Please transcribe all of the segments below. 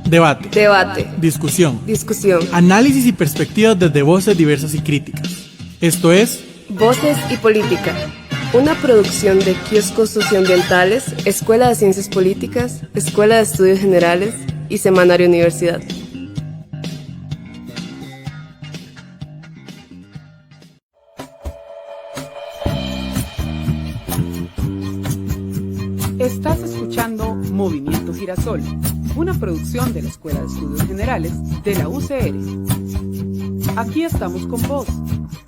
Debate. Debate. Discusión. Discusión. Análisis y perspectivas desde voces diversas y críticas. Esto es Voces y Política, una producción de Kioscos Socioambientales, Escuela de Ciencias Políticas, Escuela de Estudios Generales y Semanario Universidad. Estás escuchando Movimiento Girasol, una producción de la Escuela de Estudios Generales de la UCR. Aquí estamos con vos,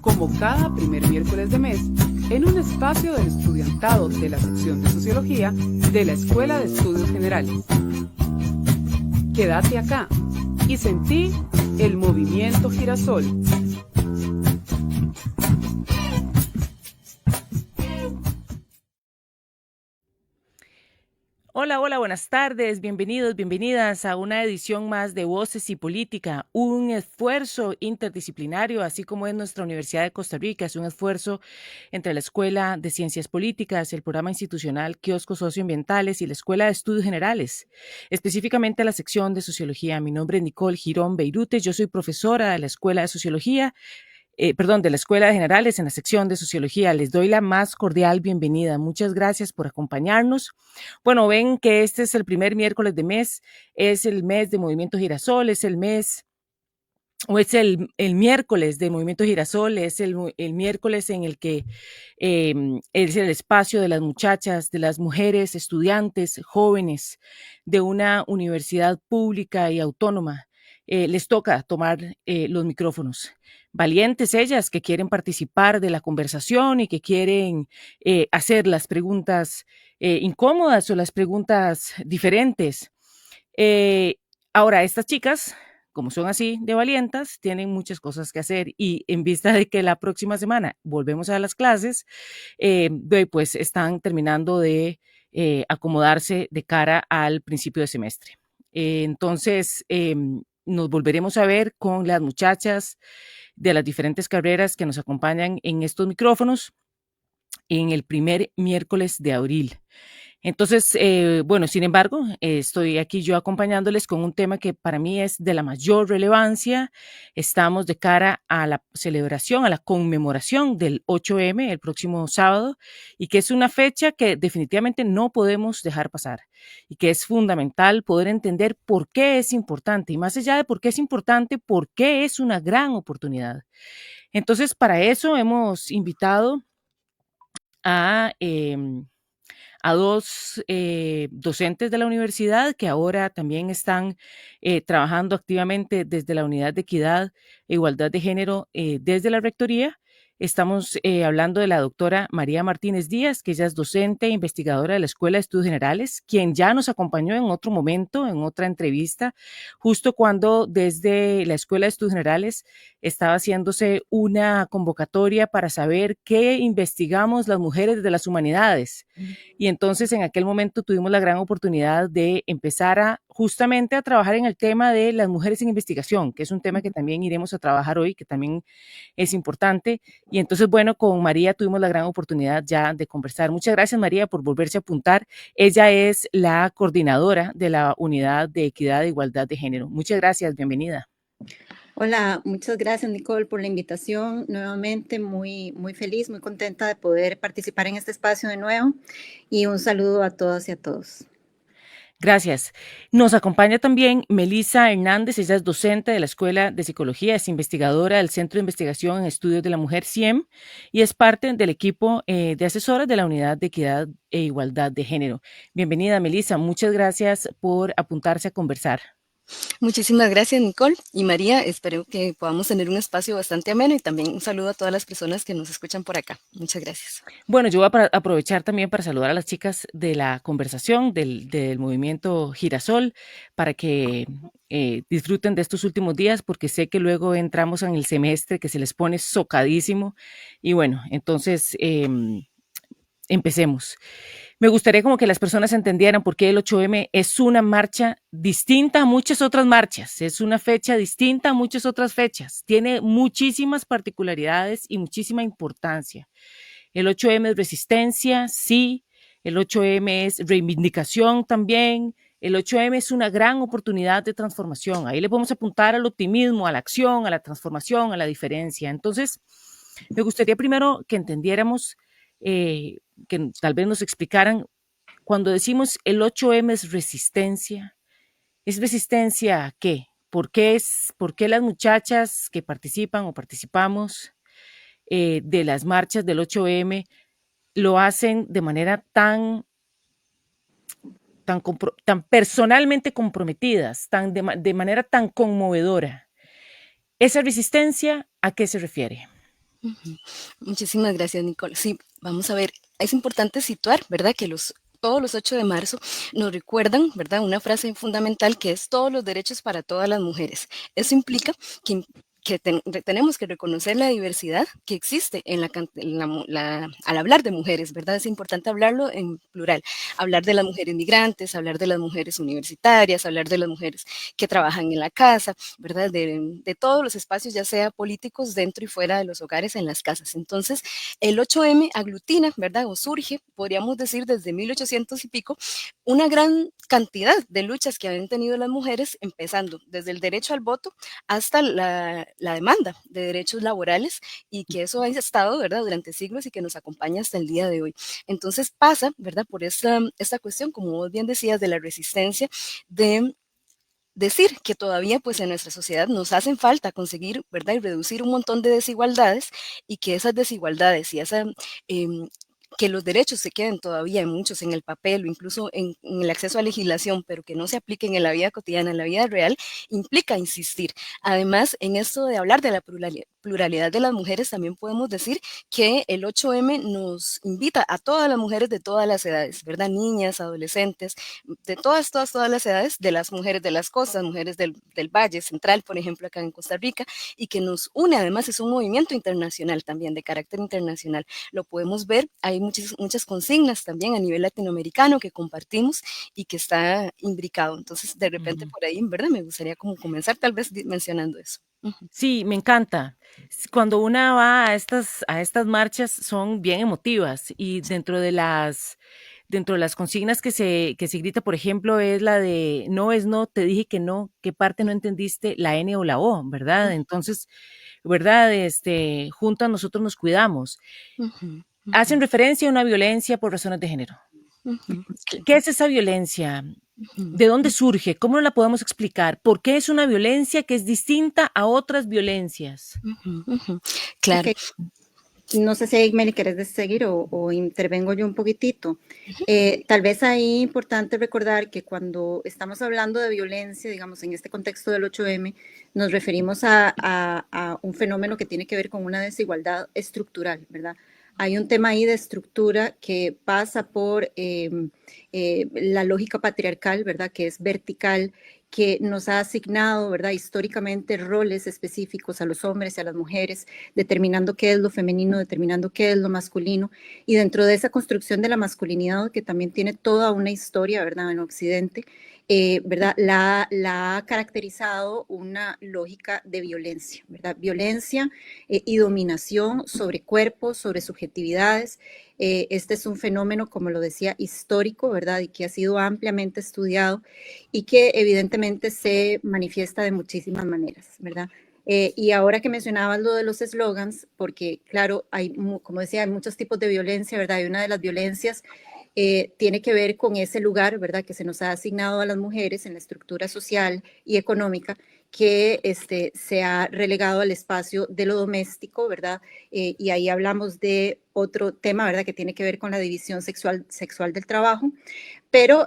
como cada primer miércoles de mes, en un espacio del estudiantado de la sección de Sociología de la Escuela de Estudios Generales. Quédate acá y sentí el Movimiento Girasol. Hola, hola, buenas tardes, bienvenidos, bienvenidas a una edición más de Voces y Política, un esfuerzo interdisciplinario, así como es nuestra Universidad de Costa Rica, es un esfuerzo entre la Escuela de Ciencias Políticas, el programa institucional Kioscos Socioambientales y la Escuela de Estudios Generales, específicamente la sección de Sociología. Mi nombre es Nicole Girón Beirute, yo soy profesora de la Escuela de Sociología, de la Escuela de Generales en la sección de Sociología. Les doy la más cordial bienvenida. Muchas gracias por acompañarnos. Bueno, ven que este es el primer miércoles de mes, es el mes de Movimiento Girasol, es el mes, o es el miércoles de Movimiento Girasol, es el miércoles en el que es el espacio de las muchachas, de las mujeres, estudiantes, jóvenes de una universidad pública y autónoma. Les toca tomar los micrófonos. Valientes ellas que quieren participar de la conversación y que quieren hacer las preguntas incómodas o las preguntas diferentes. Ahora, estas chicas, como son así de valientas, tienen muchas cosas que hacer y en vista de que la próxima semana volvemos a las clases, pues están terminando de acomodarse de cara al principio de semestre. Entonces, nos volveremos a ver con las muchachas de las diferentes carreras que nos acompañan en estos micrófonos en el primer miércoles de abril. Entonces, bueno, sin embargo, estoy aquí yo acompañándoles con un tema que para mí es de la mayor relevancia. Estamos de cara a la celebración, a la conmemoración del 8M el próximo sábado y que es una fecha que definitivamente no podemos dejar pasar y que es fundamental poder entender por qué es importante y más allá de por qué es importante, por qué es una gran oportunidad. Entonces, para eso hemos invitado a dos docentes de la universidad que ahora también están trabajando activamente desde la Unidad de Equidad e Igualdad de Género desde la Rectoría. Estamos hablando de la doctora María Martínez Díaz, que ella es docente e investigadora de la Escuela de Estudios Generales, quien ya nos acompañó en otro momento, en otra entrevista, justo cuando desde la Escuela de Estudios Generales estaba haciéndose una convocatoria para saber qué investigamos las mujeres de las humanidades. Y entonces en aquel momento tuvimos la gran oportunidad de empezar justamente a trabajar en el tema de las mujeres en investigación, que es un tema que también iremos a trabajar hoy, que también es importante. Y entonces, bueno, con María tuvimos la gran oportunidad ya de conversar. Muchas gracias, María, por volverse a apuntar. Ella es la coordinadora de la Unidad de Equidad e Igualdad de Género. Muchas gracias, bienvenida. Hola, muchas gracias, Nicole, por la invitación. Nuevamente, muy feliz, muy contenta de poder participar en este espacio de nuevo. Y un saludo a todas y a todos. Gracias. Nos acompaña también Melissa Hernández, ella es docente de la Escuela de Psicología, es investigadora del Centro de Investigación en Estudios de la Mujer, CIEM, y es parte del equipo de asesoras de la Unidad de Equidad e Igualdad de Género. Bienvenida, Melissa, muchas gracias por apuntarse a conversar. Muchísimas gracias, Nicole y María. Espero que podamos tener un espacio bastante ameno y también un saludo a todas las personas que nos escuchan por acá. Muchas gracias. Bueno, yo voy a aprovechar también para saludar a las chicas de la conversación del movimiento Girasol para que disfruten de estos últimos días porque sé que luego entramos en el semestre que se les pone socadísimo y bueno, entonces empecemos. Me gustaría como que las personas entendieran por qué el 8M es una marcha distinta a muchas otras marchas, es una fecha distinta a muchas otras fechas, tiene muchísimas particularidades y muchísima importancia. El 8M es resistencia, sí, el 8M es reivindicación también, El 8M es una gran oportunidad de transformación. Ahí le podemos apuntar al optimismo, a la acción, a la transformación, a la diferencia. Entonces, me gustaría primero que entendiéramos, que tal vez nos explicaran, cuando decimos el 8M ¿es resistencia a qué? ¿Por qué las muchachas que participan o participamos de las marchas del 8M lo hacen de manera tan personalmente comprometidas, de manera tan conmovedora? ¿Esa resistencia a qué se refiere? Muchísimas gracias, Nicole. Sí, vamos a ver, es importante situar, ¿verdad? Que todos los 8 de marzo nos recuerdan, ¿verdad? Una frase fundamental que es todos los derechos para todas las mujeres. Eso implica que, tenemos que reconocer la diversidad que existe al hablar de mujeres, ¿verdad? Es importante hablarlo en plural, hablar de las mujeres migrantes, hablar de las mujeres universitarias, hablar de las mujeres que trabajan en la casa, ¿verdad? De todos los espacios, ya sea políticos, dentro y fuera de los hogares, en las casas. Entonces, el 8M aglutina, ¿verdad? O surge, podríamos decir, desde 1800 y pico, una gran cantidad de luchas que han tenido las mujeres, empezando desde el derecho al voto hasta la demanda de derechos laborales, y que eso ha estado, ¿verdad?, durante siglos y que nos acompaña hasta el día de hoy. Entonces pasa, ¿verdad?, por esta cuestión, como vos bien decías, de la resistencia, de decir que todavía pues en nuestra sociedad nos hacen falta conseguir, ¿verdad?, y reducir un montón de desigualdades, y que esas desigualdades y que los derechos se queden todavía en muchos en el papel o incluso en el acceso a legislación, pero que no se apliquen en la vida cotidiana, en la vida real, implica insistir. Además, en esto de hablar de la pluralidad de las mujeres, también podemos decir que el 8M nos invita a todas las mujeres de todas las edades, ¿verdad? Niñas, adolescentes, de todas las edades, de las mujeres de las costas, mujeres del Valle Central, por ejemplo, acá en Costa Rica, y que nos une. Además, es un movimiento internacional también, de carácter internacional. Lo podemos ver, hay muchas consignas también a nivel latinoamericano que compartimos y que está imbricado. Entonces, de repente por ahí, ¿verdad? Me gustaría como comenzar tal vez mencionando eso. Sí, me encanta. Cuando una va a estas marchas son bien emotivas, y dentro de las consignas que se grita, por ejemplo, es la de no es no, te dije que no, ¿qué parte no entendiste? La N o la O, ¿verdad? Entonces, ¿verdad? Juntas nosotros nos cuidamos. Ujú, Hacen ujú, referencia a una violencia por razones de género. ujú, ¿Qué es esa violencia? ujú, ¿De dónde surge? ¿Cómo la podemos explicar? ¿Por qué es una violencia que es distinta a otras violencias? ujú, ujú. Claro. Ok, no sé si Meli querés seguir o intervengo yo un poquitito. Tal vez ahí es importante recordar que cuando estamos hablando de violencia, digamos, en este contexto del 8M, nos referimos a un fenómeno que tiene que ver con una desigualdad estructural, ¿verdad? Hay un tema ahí de estructura que pasa por la lógica patriarcal, ¿verdad? Que es vertical, que nos ha asignado, ¿verdad? Históricamente roles específicos a los hombres y a las mujeres, determinando qué es lo femenino, determinando qué es lo masculino. Y dentro de esa construcción de la masculinidad, que también tiene toda una historia, ¿verdad? En Occidente, ¿verdad? La ha caracterizado una lógica de violencia, ¿verdad? Violencia y dominación sobre cuerpos, sobre subjetividades. Este es un fenómeno, como lo decía, histórico, ¿verdad? Y que ha sido ampliamente estudiado y que evidentemente se manifiesta de muchísimas maneras, ¿verdad? Y ahora que mencionabas lo de los eslogans, porque claro, como decía, hay muchos tipos de violencia, ¿verdad? Y una de las violencias tiene que ver con ese lugar, ¿verdad? Que se nos ha asignado a las mujeres en la estructura social y económica, que se ha relegado al espacio de lo doméstico, ¿verdad? Y ahí hablamos de otro tema, ¿verdad? Que tiene que ver con la división sexual del trabajo. Pero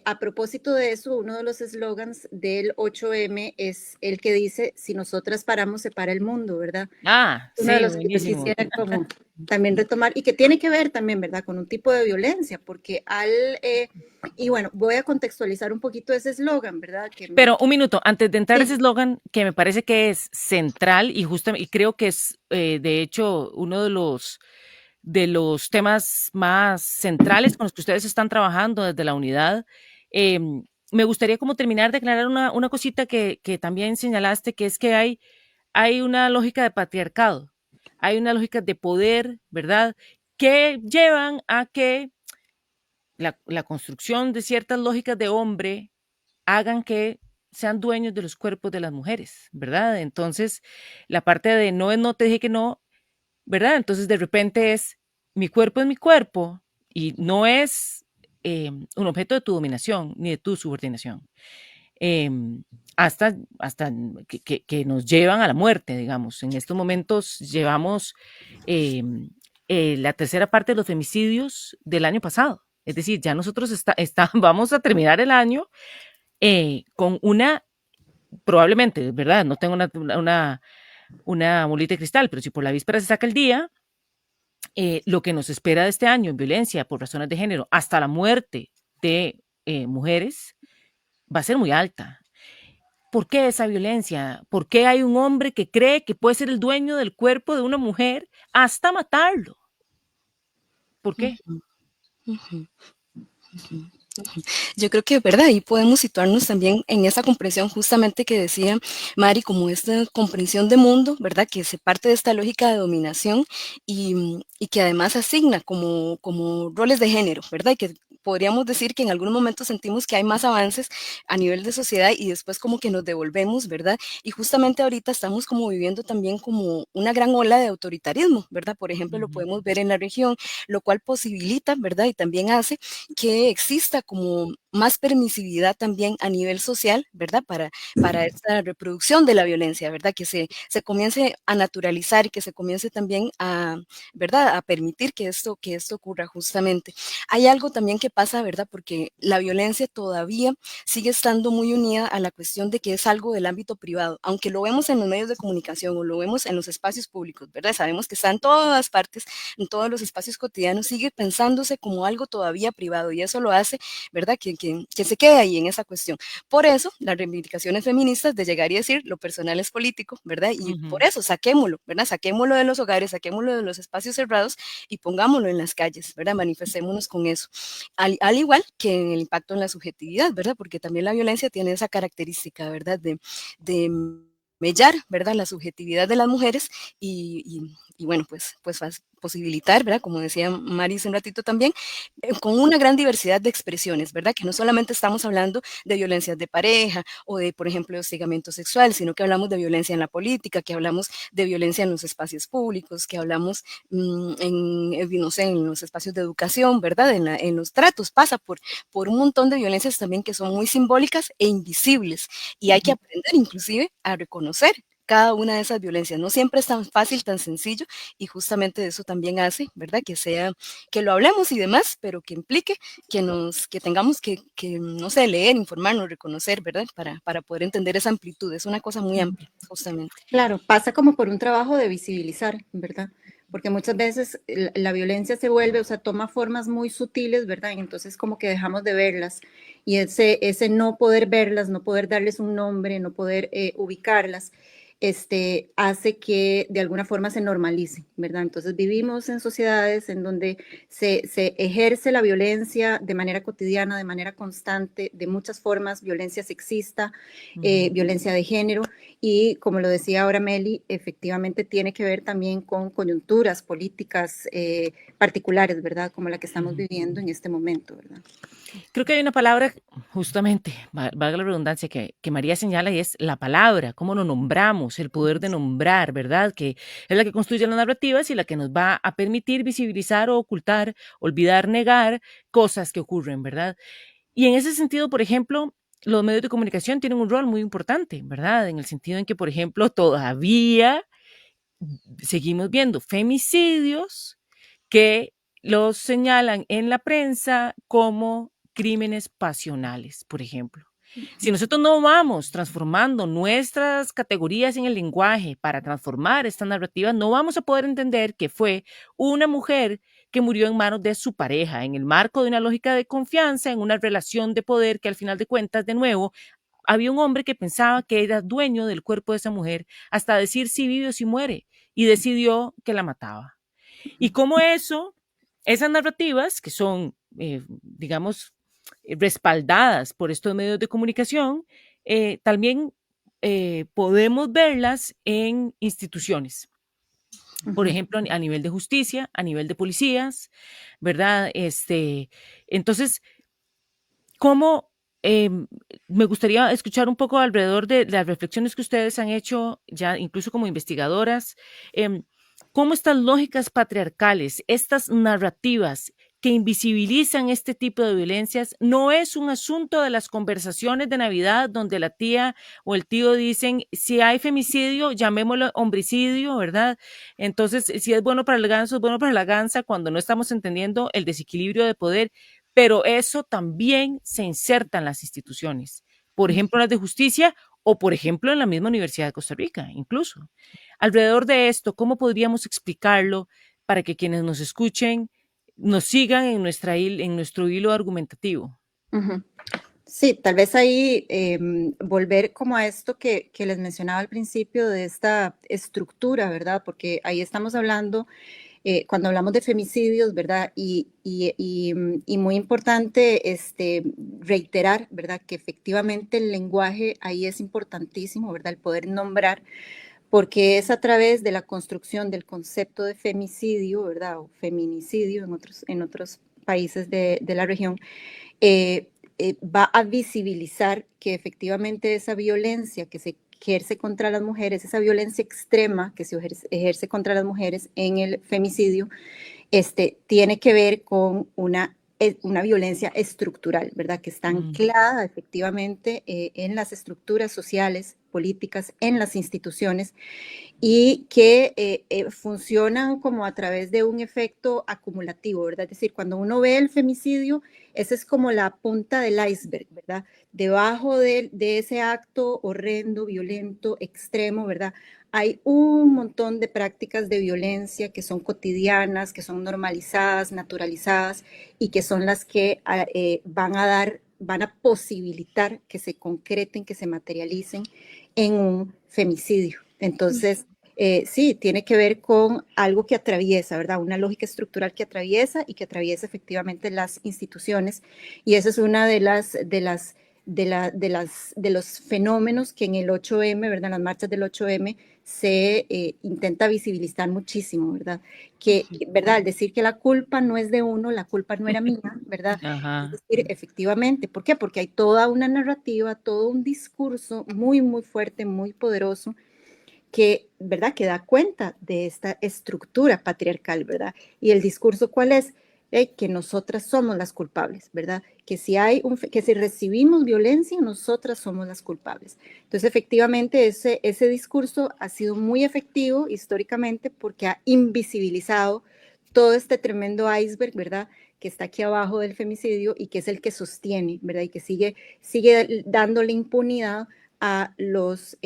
a propósito de eso, uno de los eslogans del 8M es el que dice, si nosotras paramos, se para el mundo, ¿verdad? Ah, Uno de sí, los que yo buenísimo. quisiera como también retomar y que tiene que ver también, ¿verdad? Con un tipo de violencia, porque y bueno, voy a contextualizar un poquito ese eslogan, ¿verdad? Pero un minuto, antes de entrar a ese Sí, eslogan, que me parece que es central y creo que es, de hecho, uno de los temas más centrales con los que ustedes están trabajando desde la unidad. Me gustaría como terminar de aclarar una cosita que también señalaste, que es que hay una lógica de patriarcado, hay una lógica de poder, ¿verdad? Que llevan a que la construcción de ciertas lógicas de hombre hagan que sean dueños de los cuerpos de las mujeres, ¿verdad? Entonces, la parte de no es no te dije que no, ¿verdad? Entonces, de repente es mi cuerpo y no es un objeto de tu dominación ni de tu subordinación. Hasta que nos llevan a la muerte, digamos. En estos momentos llevamos la tercera parte de los femicidios del año pasado. Es decir, ya nosotros vamos a terminar el año con probablemente, ¿verdad? No tengo una bolita de cristal, pero si por la víspera se saca el día, lo que nos espera de este año en violencia por razones de género, hasta la muerte de mujeres, va a ser muy alta. ¿Por qué esa violencia? ¿Por qué hay un hombre que cree que puede ser el dueño del cuerpo de una mujer hasta matarlo? ¿Por qué? Yo creo que, ¿verdad? Ahí podemos situarnos también en esa comprensión justamente que decía Mari, como esta comprensión de mundo, ¿verdad? Que se parte de esta lógica de dominación y que además asigna como roles de género, ¿verdad? Y que podríamos decir que en algún momento sentimos que hay más avances a nivel de sociedad y después como que nos devolvemos, ¿verdad? Y justamente ahorita estamos como viviendo también como una gran ola de autoritarismo, ¿verdad? Por ejemplo, lo podemos ver en la región, lo cual posibilita, ¿verdad? Y también hace que exista como más permisividad también a nivel social, ¿verdad? Para esta reproducción de la violencia, ¿verdad? Que se comience a naturalizar y que se comience también a, ¿verdad? A permitir que esto ocurra justamente. Hay algo también que pasa, ¿verdad? Porque la violencia todavía sigue estando muy unida a la cuestión de que es algo del ámbito privado, aunque lo vemos en los medios de comunicación o lo vemos en los espacios públicos, ¿verdad? Sabemos que está en todas partes, en todos los espacios cotidianos, sigue pensándose como algo todavía privado y eso lo hace, ¿verdad? Que se quede ahí en esa cuestión. Por eso, las reivindicaciones feministas de llegar y decir lo personal es político, ¿verdad? Y por eso saquémoslo, ¿verdad? Saquémoslo de los hogares, saquémoslo de los espacios cerrados y pongámoslo en las calles, ¿verdad? Manifestémonos con eso. Al igual que en el impacto en la subjetividad, ¿verdad? Porque también la violencia tiene esa característica, ¿verdad? De mellar, ¿verdad? La subjetividad de las mujeres y bueno, pues posibilitar, ¿verdad? Como decía Maris un ratito también, con una gran diversidad de expresiones, ¿verdad? Que no solamente estamos hablando de violencias de pareja o de, por ejemplo, hostigamiento sexual, sino que hablamos de violencia en la política, que hablamos de violencia en los espacios públicos, que hablamos no sé, en los espacios de educación, ¿verdad? En los tratos, pasa por un montón de violencias también que son muy simbólicas e invisibles y hay que aprender inclusive a reconocer cada una de esas violencias. No siempre es tan fácil, tan sencillo, y justamente eso también hace, ¿verdad? Que lo hablemos y demás, pero que implique que tengamos que, no sé, leer, informarnos, reconocer, ¿verdad? Para poder entender esa amplitud. Es una cosa muy amplia, justamente. Claro, pasa como por un trabajo de visibilizar, ¿verdad? Porque muchas veces la violencia se vuelve, o sea, toma formas muy sutiles, ¿verdad? Y entonces como que dejamos de verlas. Y ese no poder verlas, no poder darles un nombre, no poder ubicarlas, hace que de alguna forma se normalice, ¿verdad? Entonces vivimos en sociedades en donde se ejerce la violencia de manera cotidiana, de manera constante, de muchas formas, violencia sexista, violencia de género, y como lo decía ahora Meli, efectivamente tiene que ver también con coyunturas políticas particulares, ¿verdad? Como la que estamos viviendo en este momento, ¿verdad? Creo que hay una palabra, justamente, valga la redundancia, que María señala y es la palabra, cómo lo nombramos, el poder de nombrar, ¿verdad? Que es la que construye las narrativas y la que nos va a permitir visibilizar o ocultar, olvidar, negar cosas que ocurren, ¿verdad? Y en ese sentido, por ejemplo, los medios de comunicación tienen un rol muy importante, ¿verdad? En el sentido en que, por ejemplo, todavía seguimos viendo femicidios que los señalan en la prensa como crímenes pasionales, por ejemplo. Si nosotros no vamos transformando nuestras categorías en el lenguaje para transformar esta narrativa, no vamos a poder entender que fue una mujer que murió en manos de su pareja, en el marco de una lógica de confianza, en una relación de poder que al final de cuentas, de nuevo, había un hombre que pensaba que era dueño del cuerpo de esa mujer hasta decir si vive o si muere y decidió que la mataba. Y cómo esas narrativas que son, digamos, respaldadas por estos medios de comunicación, también podemos verlas en instituciones. por Ujú. ejemplo, a nivel de justicia, a nivel de policías, ¿verdad? Entonces, ¿cómo? Me gustaría escuchar un poco alrededor de las reflexiones que ustedes han hecho, ya incluso como investigadoras, em, cómo estas lógicas patriarcales, estas narrativas que invisibilizan este tipo de violencias, no es un asunto de las conversaciones de Navidad donde la tía o el tío dicen, si hay femicidio, llamémoslo homicidio, ¿verdad? Entonces, si es bueno para el ganso, es bueno para la gansa, cuando no estamos entendiendo el desequilibrio de poder, pero eso también se inserta en las instituciones, por ejemplo, las de justicia o, por ejemplo, en la misma Universidad de Costa Rica, incluso. Alrededor de esto, ¿cómo podríamos explicarlo para que quienes nos escuchen nos sigan en, en nuestro hilo argumentativo? Ujú. Sí, tal vez ahí volver como a esto que les mencionaba al principio de esta estructura, ¿verdad? Porque ahí estamos hablando, cuando hablamos de femicidios, ¿verdad? Y muy importante reiterar, ¿verdad? Que efectivamente el lenguaje ahí es importantísimo, ¿verdad? El poder nombrar, porque es a través de la construcción del concepto de femicidio, ¿verdad? O feminicidio en otros países de la región, eh, va a visibilizar que efectivamente esa violencia que se ejerce contra las mujeres, esa violencia extrema que se ejerce contra las mujeres en el femicidio, tiene que ver con una violencia estructural, ¿verdad? Que está Mm, anclada efectivamente en las estructuras sociales, políticas, en las instituciones, y que funcionan como a través de un efecto acumulativo, ¿verdad? Es decir, cuando uno ve el femicidio, esa es como la punta del iceberg, ¿verdad? Debajo de ese acto horrendo, violento, extremo, ¿verdad? Hay un montón de prácticas de violencia que son cotidianas, que son normalizadas, naturalizadas y que son las que van a posibilitar que se concreten, que se materialicen en un femicidio. Entonces, sí, tiene que ver con algo que atraviesa, ¿verdad? Una lógica estructural que atraviesa y que atraviesa efectivamente las instituciones. Y esa es una de los fenómenos que en el 8M, ¿verdad? En las marchas del 8M se intenta visibilizar muchísimo, ¿verdad? ¿Verdad? Al decir que la culpa no es de uno, la culpa no era mía, ¿verdad? Es ajá. decir, efectivamente, ¿por qué? Porque hay toda una narrativa, todo un discurso muy, muy fuerte, muy poderoso, que, ¿verdad? Que da cuenta de esta estructura patriarcal, ¿verdad? Y el discurso, ¿cuál es? Que nosotras somos las culpables, ¿verdad? Que si recibimos violencia, nosotras somos las culpables. Entonces, efectivamente, ese discurso ha sido muy efectivo históricamente porque ha invisibilizado todo este tremendo iceberg, ¿verdad? Que está aquí abajo del femicidio y que es el que sostiene, ¿verdad? Y que sigue dándole impunidad a los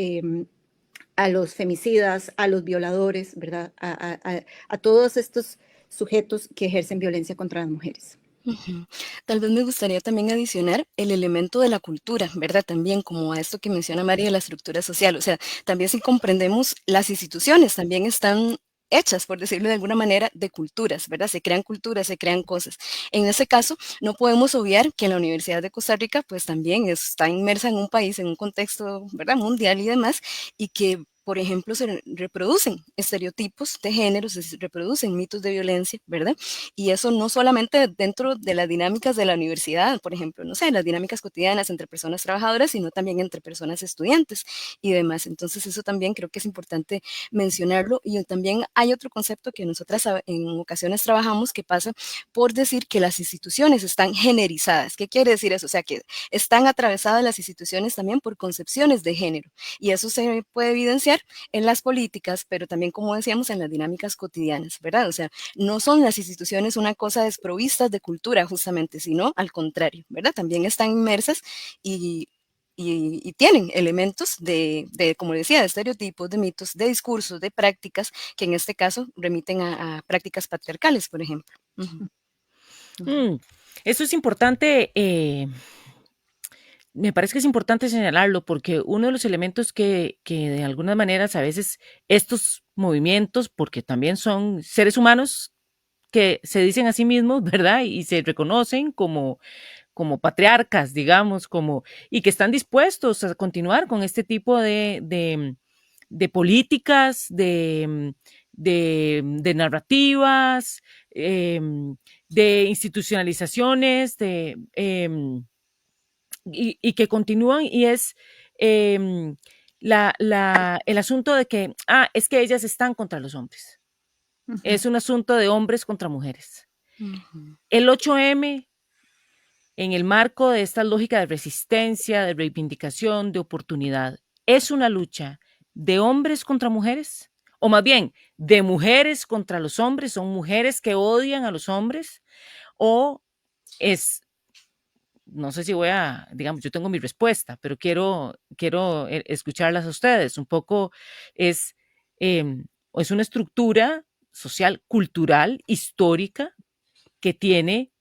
femicidas, a los violadores, ¿verdad? A todos estos sujetos que ejercen violencia contra las mujeres. Ujú. Tal vez me gustaría también adicionar el elemento de la cultura, ¿verdad? También como a esto que menciona María de la estructura social. O sea, también si comprendemos las instituciones, también están hechas, por decirlo de alguna manera, de culturas, ¿verdad? Se crean culturas, se crean cosas. En ese caso, no podemos obviar que la Universidad de Costa Rica, pues también está inmersa en un país, en un contexto, ¿verdad? Mundial y demás, y que por ejemplo, se reproducen estereotipos de género, se reproducen mitos de violencia, ¿verdad? Y eso no solamente dentro de las dinámicas de la universidad, por ejemplo, no sé, las dinámicas cotidianas entre personas trabajadoras, sino también entre personas estudiantes y demás. Entonces, eso también creo que es importante mencionarlo. Y también hay otro concepto que nosotras en ocasiones trabajamos que pasa por decir que las instituciones están generizadas. ¿Qué quiere decir eso? O sea, que están atravesadas las instituciones también por concepciones de género. Y eso se puede evidenciar en las políticas, pero también, como decíamos, en las dinámicas cotidianas, ¿verdad? O sea, no son las instituciones una cosa desprovistas de cultura justamente, sino al contrario, ¿verdad? También están inmersas y, y tienen elementos como decía, de estereotipos, de mitos, de discursos, de prácticas, que en este caso remiten a prácticas patriarcales, por ejemplo. Ujú. Mm, Eso es importante. Me parece que es importante señalarlo porque uno de los elementos que de algunas maneras a veces estos movimientos, porque también son seres humanos que se dicen a sí mismos, ¿verdad? Y se reconocen como patriarcas, digamos, y que están dispuestos a continuar con este tipo de políticas, de narrativas, de institucionalizaciones, y que continúan, y es el asunto de que, es que ellas están contra los hombres. Es un asunto de hombres contra mujeres. El 8M, en el marco de esta lógica de resistencia, de reivindicación, de oportunidad, es una lucha de hombres contra mujeres, o más bien, de mujeres contra los hombres, son mujeres que odian a los hombres, o es, no sé si voy a, digamos, yo tengo mi respuesta, pero quiero escucharlas a ustedes. Un poco es una estructura social, cultural, histórica, que tiene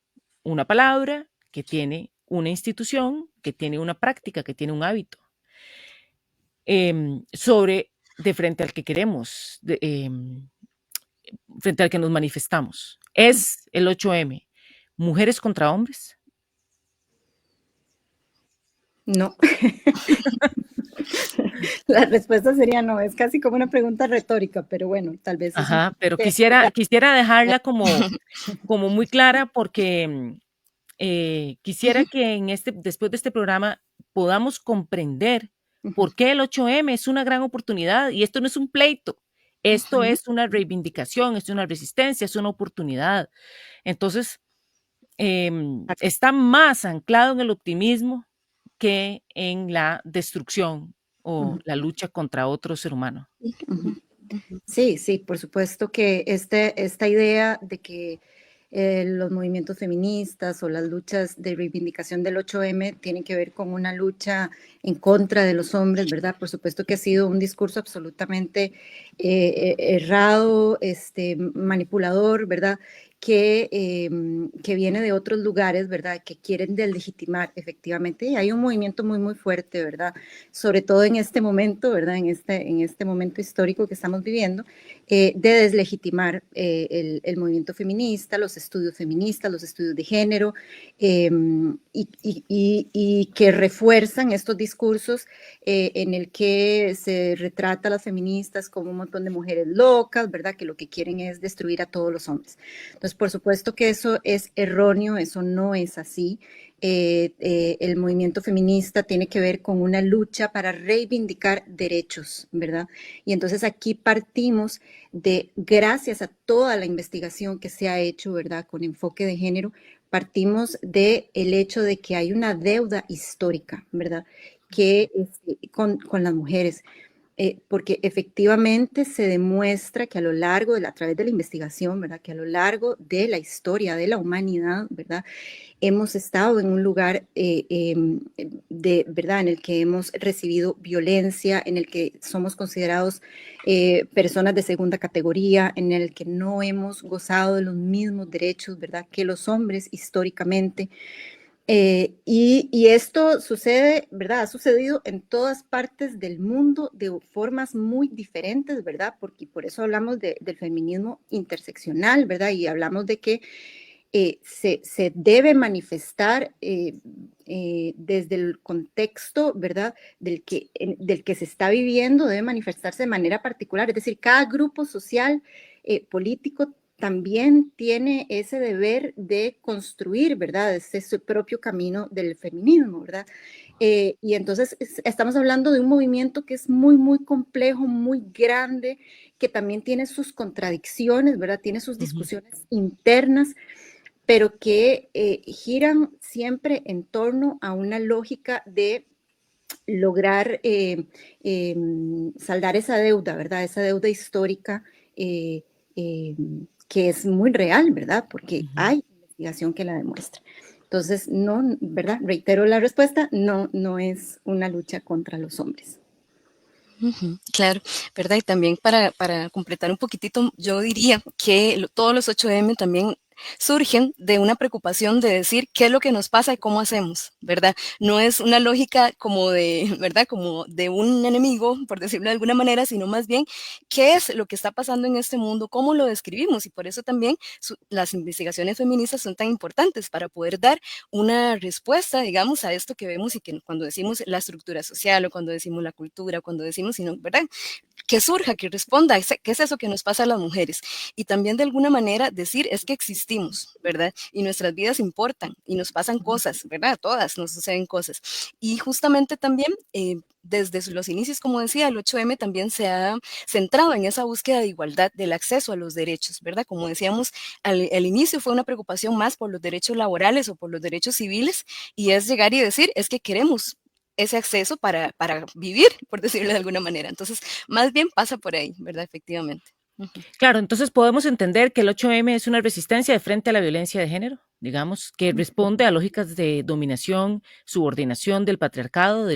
una palabra, que tiene una institución, que tiene una práctica, que tiene un hábito, de frente al que queremos, frente al que nos manifestamos. ¿Es el 8M mujeres contra hombres? No. La respuesta sería no, es casi como una pregunta retórica, pero bueno, tal vez. Ajá, pero quisiera dejarla como muy clara, porque quisiera que después de este programa podamos comprender por qué el 8M es una gran oportunidad, y esto no es un pleito, esto es una reivindicación, es una resistencia, es una oportunidad. Entonces, está más anclado en el optimismo que en la destrucción o la lucha contra otro ser humano. Sí, sí, por supuesto que esta idea de que los movimientos feministas o las luchas de reivindicación del 8M tienen que ver con una lucha en contra de los hombres, ¿verdad? Por supuesto que ha sido un discurso absolutamente errado, manipulador, ¿verdad? Que viene de otros lugares, ¿verdad? Que quieren deslegitimar efectivamente. Y hay un movimiento muy, muy fuerte, ¿verdad? Sobre todo en este momento, ¿verdad? En este momento histórico que estamos viviendo, de deslegitimar el movimiento feminista, los estudios feministas, los estudios de género, y que refuerzan estos discursos en el que se retrata a las feministas como un montón de mujeres locas, ¿verdad? Que lo que quieren es destruir a todos los hombres. Entonces, por supuesto que eso es erróneo, eso no es así. El movimiento feminista tiene que ver con una lucha para reivindicar derechos, ¿verdad? Y entonces aquí partimos de, gracias a toda la investigación que se ha hecho, ¿verdad? Con enfoque de género, partimos del hecho de que hay una deuda histórica, ¿verdad? Que con las mujeres. Porque efectivamente se demuestra que a través de la investigación, ¿verdad? Que a lo largo de la historia de la humanidad, ¿verdad? Hemos estado en un lugar ¿verdad? En el que hemos recibido violencia, en el que somos considerados personas de segunda categoría, en el que no hemos gozado de los mismos derechos, ¿verdad? Que los hombres históricamente. Y esto sucede, ¿verdad? Ha sucedido en todas partes del mundo de formas muy diferentes, ¿verdad? Porque por eso hablamos del feminismo interseccional, ¿verdad? Y hablamos de que se debe manifestar desde el contexto, ¿verdad? Del que se está viviendo, debe manifestarse de manera particular. Es decir, cada grupo social, político, también tiene ese deber de construir, ¿verdad? Ese su propio camino del feminismo, ¿verdad? Y entonces estamos hablando de un movimiento que es muy, muy complejo, muy grande, que también tiene sus contradicciones, ¿verdad? Tiene sus discusiones internas, pero que giran siempre en torno a una lógica de lograr saldar esa deuda, ¿verdad? Esa deuda histórica que es muy real, ¿verdad? Porque hay investigación que la demuestra. Entonces, no, ¿verdad? Reitero la respuesta, no es una lucha contra los hombres. Claro, ¿verdad? Y también para completar un poquitito, yo diría que todos los 8M también surgen de una preocupación de decir qué es lo que nos pasa y cómo hacemos, ¿verdad? No es una lógica como de, ¿verdad? Como de un enemigo, por decirlo de alguna manera, sino más bien qué es lo que está pasando en este mundo, cómo lo describimos, y por eso también las investigaciones feministas son tan importantes para poder dar una respuesta, digamos, a esto que vemos y que cuando decimos la estructura social o cuando decimos la cultura, cuando decimos, sino, ¿verdad? que surja, que responda, ¿qué es eso que nos pasa a las mujeres? Y también de alguna manera decir, es que existimos, ¿verdad? Y nuestras vidas importan y nos pasan cosas, ¿verdad? A todas nos suceden cosas. Y justamente también, desde los inicios, como decía, el 8M también se ha centrado en esa búsqueda de igualdad, del acceso a los derechos, ¿verdad? Como decíamos, al inicio fue una preocupación más por los derechos laborales o por los derechos civiles, y es llegar y decir, es que queremos ese acceso para vivir, por decirlo de alguna manera. Entonces, más bien pasa por ahí, ¿verdad? Efectivamente. Claro, entonces podemos entender que el 8M es una resistencia de frente a la violencia de género, digamos, que responde a lógicas de dominación, subordinación del patriarcado,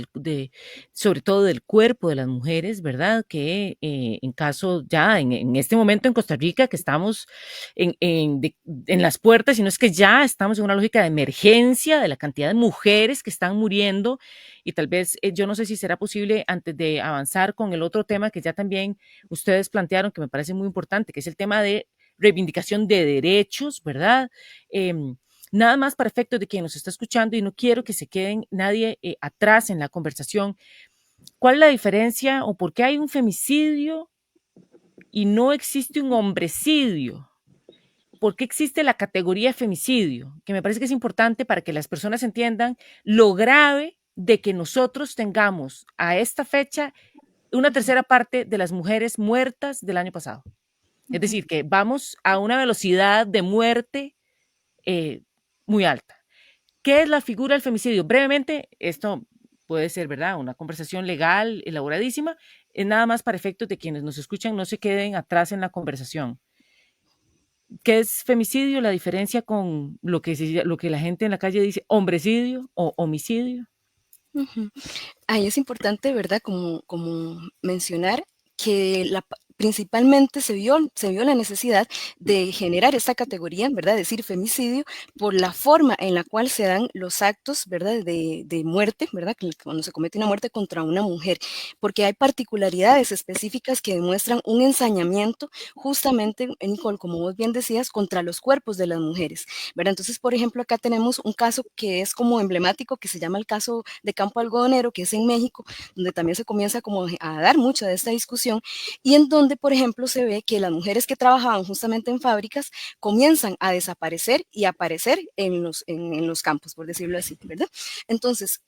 sobre todo del cuerpo de las mujeres, ¿verdad? Que en caso ya, en este momento en Costa Rica, que estamos en las puertas, sino es que ya estamos en una lógica de emergencia de la cantidad de mujeres que están muriendo y tal vez yo no sé si será posible antes de avanzar con el otro tema que ya también ustedes plantearon, que me parece muy importante, que es el tema de reivindicación de derechos, ¿verdad? Nada más para efectos de quien nos está escuchando y no quiero que se queden nadie atrás en la conversación. ¿Cuál es la diferencia o por qué hay un femicidio y no existe un homicidio? ¿Por qué existe la categoría femicidio? Que me parece que es importante para que las personas entiendan lo grave de que nosotros tengamos a esta fecha una tercera parte de las mujeres muertas del año pasado. Es decir, que vamos a una velocidad de muerte muy alta. ¿Qué es la figura del femicidio? Brevemente, esto puede ser, ¿verdad? Una conversación legal, elaboradísima, es nada más para efectos de quienes nos escuchan no se queden atrás en la conversación. ¿Qué es femicidio? La diferencia con lo que la gente en la calle dice homicidio o homicidio. Ahí es importante, ¿verdad? Como mencionar que principalmente se vio la necesidad de generar esta categoría, ¿verdad? Decir femicidio por la forma en la cual se dan los actos, ¿verdad? De muerte, ¿verdad? Cuando se comete una muerte contra una mujer, porque hay particularidades específicas que demuestran un ensañamiento justamente, Nicole, como vos bien decías, contra los cuerpos de las mujeres, ¿verdad? Entonces, por ejemplo, acá tenemos un caso que es como emblemático, que se llama el caso de Campo Algodonero, que es en México, donde también se comienza como a dar mucha de esta discusión, y en donde, por ejemplo, se ve que las mujeres que trabajaban justamente en fábricas comienzan a desaparecer y aparecer en los campos, por decirlo así, ¿verdad? Entonces,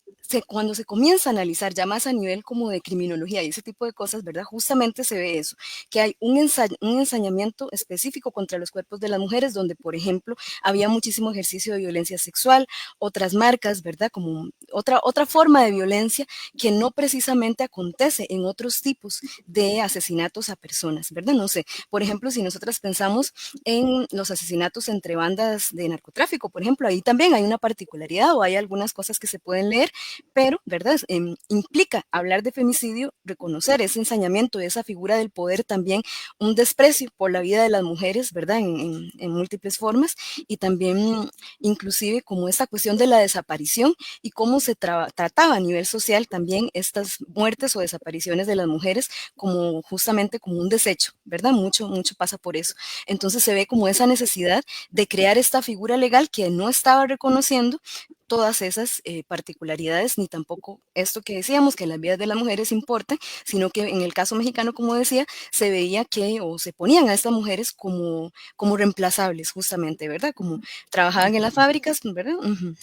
cuando se comienza a analizar ya más a nivel como de criminología y ese tipo de cosas, ¿verdad? Justamente se ve eso, que hay un ensañamiento específico contra los cuerpos de las mujeres, donde, por ejemplo, había muchísimo ejercicio de violencia sexual, otras marcas, ¿verdad? Como otra forma de violencia que no precisamente acontece en otros tipos de asesinatos a personas, ¿verdad? No sé, por ejemplo, si nosotras pensamos en los asesinatos entre bandas de narcotráfico, por ejemplo, ahí también hay una particularidad o hay algunas cosas que se pueden leer, pero, ¿verdad? Implica hablar de femicidio, reconocer ese ensañamiento, esa figura del poder, también un desprecio por la vida de las mujeres, ¿verdad? En múltiples formas, y también inclusive como esta cuestión de la desaparición y cómo se trataba a nivel social también estas muertes o desapariciones de las mujeres como justamente como un desecho, ¿verdad? Mucho pasa por eso. Entonces se ve como esa necesidad de crear esta figura legal que no estaba reconociendo todas esas particularidades, ni tampoco esto que decíamos, que las vidas de las mujeres importan, sino que en el caso mexicano, como decía, se veía que, o se ponían a estas mujeres como reemplazables, justamente, ¿verdad? Como trabajaban en las fábricas, ¿verdad?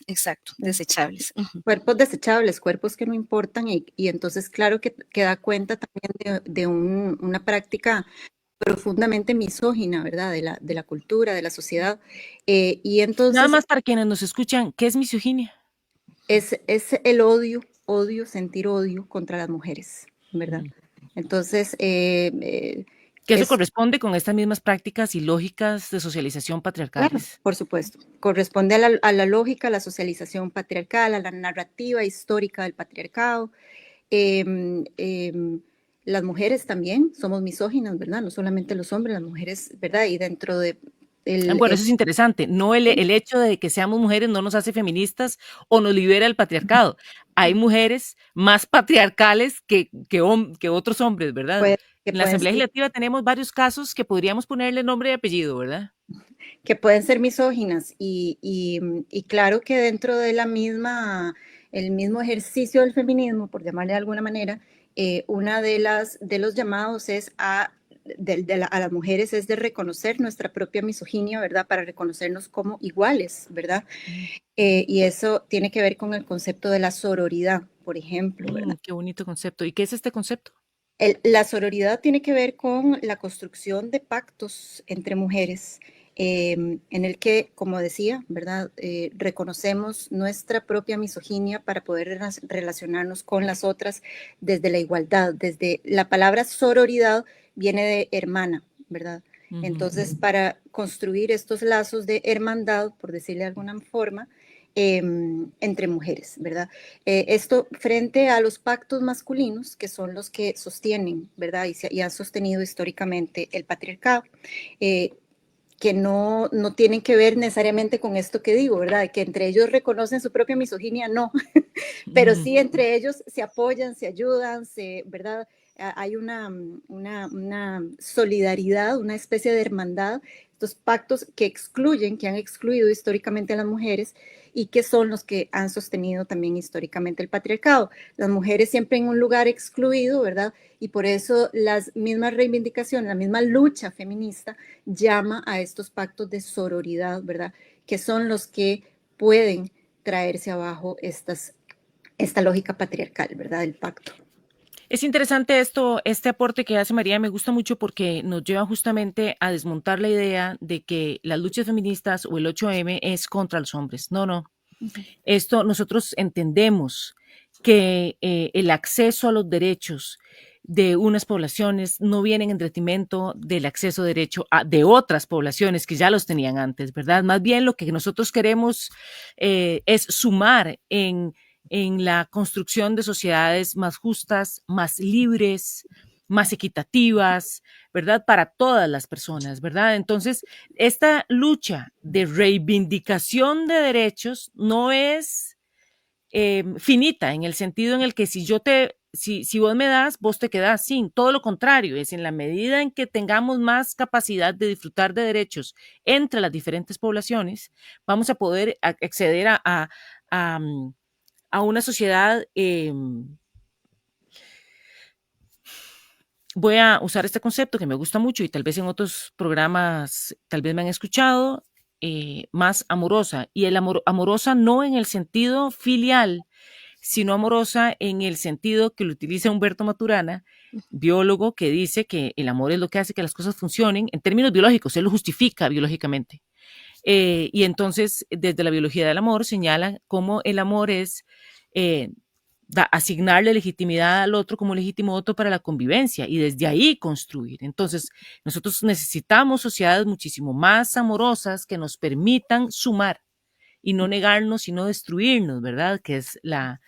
Exacto, desechables. Cuerpos desechables, cuerpos que no importan, y entonces claro que da cuenta también de una práctica profundamente misógina, ¿verdad? De la cultura, de la sociedad. Y Nada entonces más para quienes nos escuchan, ¿qué es misoginia? es el sentir odio contra las mujeres, ¿verdad? Entonces, Que eso corresponde con estas mismas prácticas y lógicas de socialización claro, patriarcales. por supuesto, corresponde a la lógica, a la socialización patriarcal, a la narrativa histórica del patriarcado. Em, em, las mujeres también somos misóginas, ¿verdad? No solamente los hombres, las mujeres, ¿verdad? Y dentro de Bueno, eso es interesante. No el hecho de que seamos mujeres no nos hace feministas o nos libera del patriarcado. Hay mujeres más patriarcales que otros hombres, ¿verdad? En la Asamblea Legislativa tenemos varios casos que podríamos ponerle nombre y apellido, ¿verdad? que pueden ser misóginas, y claro que dentro de el mismo ejercicio del feminismo, por llamarle de alguna manera, una de los llamados es a las mujeres es de reconocer nuestra propia misoginia, ¿verdad? Para reconocernos como iguales, ¿verdad? Y eso tiene que ver con el concepto de la sororidad, por ejemplo, ¿verdad? Qué bonito concepto. ¿Y qué es este concepto? La sororidad tiene que ver con la construcción de pactos entre mujeres, en el que, como decía, ¿verdad? Reconocemos nuestra propia misoginia para poder relacionarnos con las otras desde la igualdad, desde la palabra sororidad viene de hermana, ¿verdad? Entonces, para construir estos lazos de hermandad, por decirle de alguna forma, entre mujeres, ¿verdad? Esto frente a los pactos masculinos, que son los que sostienen, ¿verdad? Y han sostenido históricamente el patriarcado. Que no tienen que ver necesariamente con esto que digo, ¿verdad? Que entre ellos reconocen su propia misoginia, no, pero sí entre ellos se apoyan, se ayudan, ¿verdad? Hay una solidaridad, una especie de hermandad, estos pactos que han excluido históricamente a las mujeres y que son los que han sostenido también históricamente el patriarcado. Las mujeres siempre en un lugar excluido, ¿verdad? Y por eso las mismas reivindicaciones, la misma lucha feminista llama a estos pactos de sororidad, ¿verdad? Que son los que pueden traerse abajo esta lógica patriarcal, ¿verdad? Del pacto. Es interesante este aporte que hace María, me gusta mucho porque nos lleva justamente a desmontar la idea de que las luchas feministas o el 8M es contra los hombres. No, no. Esto nosotros entendemos que el acceso a los derechos de unas poblaciones no vienen en detrimento del acceso a derecho de otras poblaciones que ya los tenían antes, ¿verdad? Más bien lo que nosotros queremos es sumar en la construcción de sociedades más justas, más libres, más equitativas, ¿verdad? Para todas las personas, ¿verdad? Entonces, esta lucha de reivindicación de derechos no es finita en el sentido en el que si vos me das, vos te quedás sin. Todo lo contrario, es en la medida en que tengamos más capacidad de disfrutar de derechos entre las diferentes poblaciones, vamos a poder acceder a una sociedad, voy a usar este concepto que me gusta mucho y tal vez en otros programas tal vez me han escuchado, más amorosa. Y el amorosa no en el sentido filial, sino amorosa en el sentido que lo utiliza Humberto Maturana, biólogo, que dice que el amor es lo que hace que las cosas funcionen en términos biológicos, él lo justifica biológicamente. Y entonces, desde la biología del amor, señala cómo el amor es asignarle legitimidad al otro como legítimo otro para la convivencia y desde ahí construir. Entonces, nosotros necesitamos sociedades muchísimo más amorosas que nos permitan sumar y no negarnos, sino destruirnos, ¿verdad? Que es la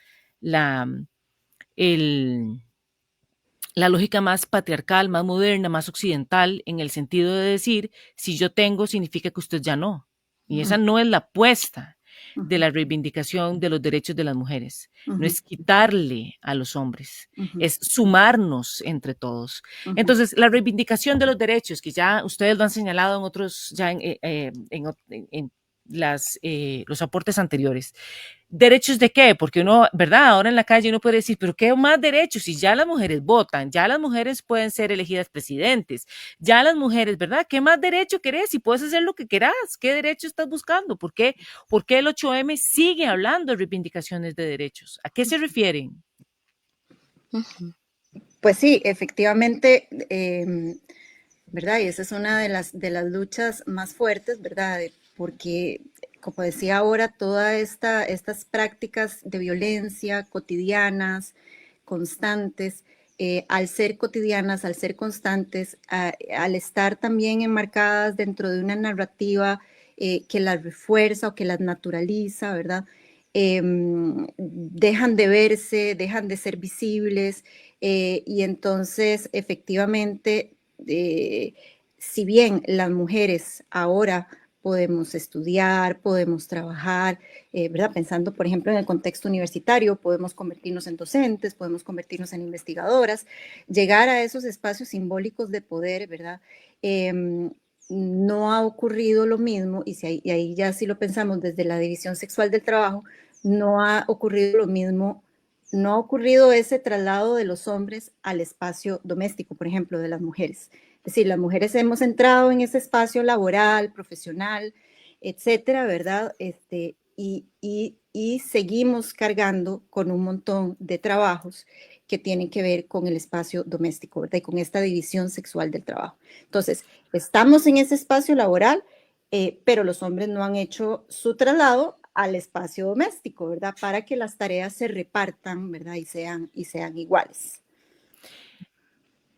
lógica más patriarcal, más moderna, más occidental, en el sentido de decir, si yo tengo, significa que usted ya no. Y esa no es la apuesta de la reivindicación de los derechos de las mujeres. No es quitarle a los hombres, es sumarnos entre todos. Entonces, la reivindicación de los derechos, que ya ustedes lo han señalado en otros, ya en los aportes anteriores. ¿Derechos de qué? Porque uno, ¿verdad? Ahora en la calle uno puede decir, pero ¿qué más derechos? Si ya las mujeres votan, ya las mujeres pueden ser elegidas presidentes, ya las mujeres, ¿verdad? ¿Qué más derecho querés? Si puedes hacer lo que querás, ¿qué derecho estás buscando? ¿Por qué el 8M sigue hablando de reivindicaciones de derechos? ¿A qué se refieren? Pues sí, efectivamente, ¿verdad? Y esa es una de las luchas más fuertes, ¿verdad? Porque, como decía ahora, todas estas prácticas de violencia cotidianas, constantes, al ser cotidianas, al ser constantes, al estar también enmarcadas dentro de una narrativa que las refuerza o que las naturaliza, ¿verdad? Dejan de verse, dejan de ser visibles y entonces efectivamente, si bien las mujeres ahora podemos estudiar, podemos trabajar, ¿verdad? Pensando, por ejemplo, en el contexto universitario, podemos convertirnos en docentes, podemos convertirnos en investigadoras, llegar a esos espacios simbólicos de poder, ¿verdad? No ha ocurrido lo mismo, y ahí ya si lo pensamos desde la división sexual del trabajo, no ha ocurrido lo mismo no ha ocurrido ese traslado de los hombres al espacio doméstico, por ejemplo, de las mujeres. Es decir, las mujeres hemos entrado en ese espacio laboral, profesional, etcétera, ¿verdad? Y seguimos cargando con un montón de trabajos que tienen que ver con el espacio doméstico, ¿verdad? Y con esta división sexual del trabajo. Entonces, estamos en ese espacio laboral, pero los hombres no han hecho su traslado al espacio doméstico, ¿verdad? Para que las tareas se repartan, ¿verdad? Y sean iguales.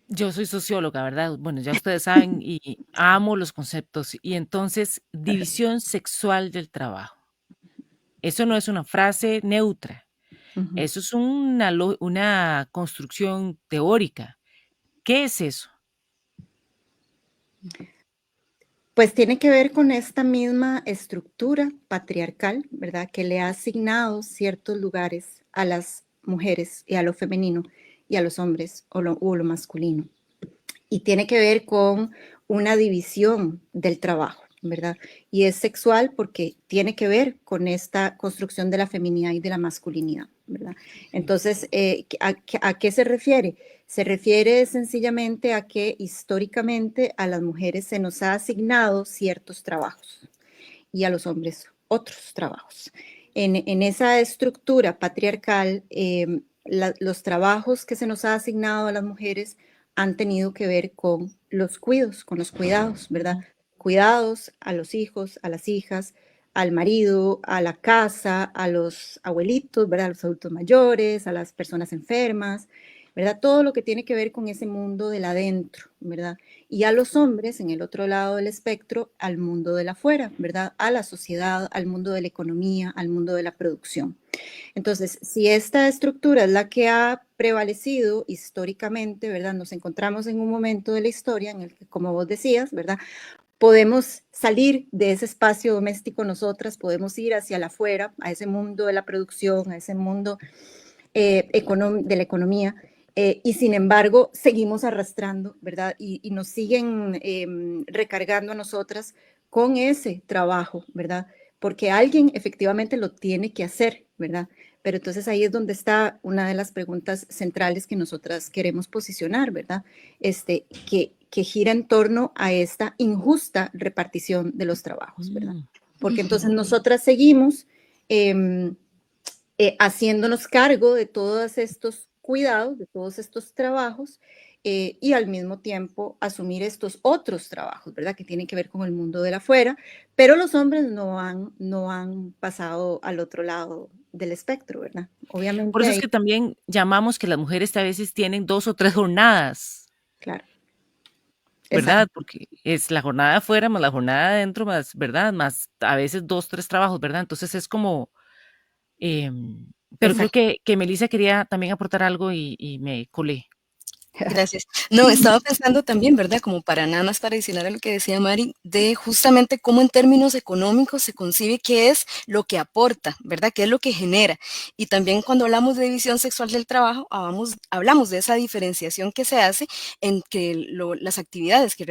Yo soy socióloga, ¿verdad? Bueno, ya ustedes saben y amo los conceptos. Y entonces, división sexual del trabajo. Eso no es una frase neutra. Ujú. Eso es una construcción teórica. ¿Qué es eso? Pues tiene que ver con esta misma estructura patriarcal, ¿verdad? Que le ha asignado ciertos lugares a las mujeres y a lo femenino y a los hombres o lo masculino. Y tiene que ver con una división del trabajo, ¿verdad? Y es sexual porque tiene que ver con esta construcción de la feminidad y de la masculinidad, ¿verdad? Entonces, ¿a qué se refiere? Se refiere sencillamente a que históricamente a las mujeres se nos ha asignado ciertos trabajos y a los hombres otros trabajos. En esa estructura patriarcal, los trabajos que se nos ha asignado a las mujeres han tenido que ver con los cuidados, ¿verdad? Cuidados a los hijos, a las hijas, al marido, a la casa, a los abuelitos, ¿verdad? A los adultos mayores, a las personas enfermas, ¿verdad? Todo lo que tiene que ver con ese mundo del adentro, ¿verdad? Y a los hombres, en el otro lado del espectro, al mundo del afuera, ¿verdad? A la sociedad, al mundo de la economía, al mundo de la producción. Entonces, si esta estructura es la que ha prevalecido históricamente, ¿verdad? Nos encontramos en un momento de la historia en el que, como vos decías, ¿verdad? Podemos salir de ese espacio doméstico nosotras, podemos ir hacia el afuera, a ese mundo de la producción, a ese mundo de la economía, y sin embargo seguimos arrastrando, ¿verdad? Y nos siguen recargando a nosotras con ese trabajo, ¿verdad? Porque alguien efectivamente lo tiene que hacer, ¿verdad? Pero entonces ahí es donde está una de las preguntas centrales que nosotras queremos posicionar, ¿verdad? Que gira en torno a esta injusta repartición de los trabajos, ¿verdad? Porque entonces nosotras seguimos haciéndonos cargo de todos estos cuidados, de todos estos trabajos, y al mismo tiempo asumir estos otros trabajos, ¿verdad? Que tienen que ver con el mundo de afuera, pero los hombres no han pasado al otro lado del espectro, ¿verdad? Por Obviamente eso es hay, que también llamamos que las mujeres a veces tienen 2 o 3 jornadas, claro, exacto. ¿verdad? Porque es la jornada de afuera más la jornada de adentro más, ¿verdad? Más a veces 2, 3 trabajos, ¿verdad? Entonces es como, pero creo Exacto. que Melissa quería también aportar algo y me colé. Gracias. No, estaba pensando también, ¿verdad? Como para nada más para adicionar a lo que decía Mari, de justamente cómo en términos económicos se concibe qué es lo que aporta, ¿verdad? ¿Qué es lo que genera? Y también cuando hablamos de división sexual del trabajo, hablamos de esa diferenciación que se hace en que las actividades que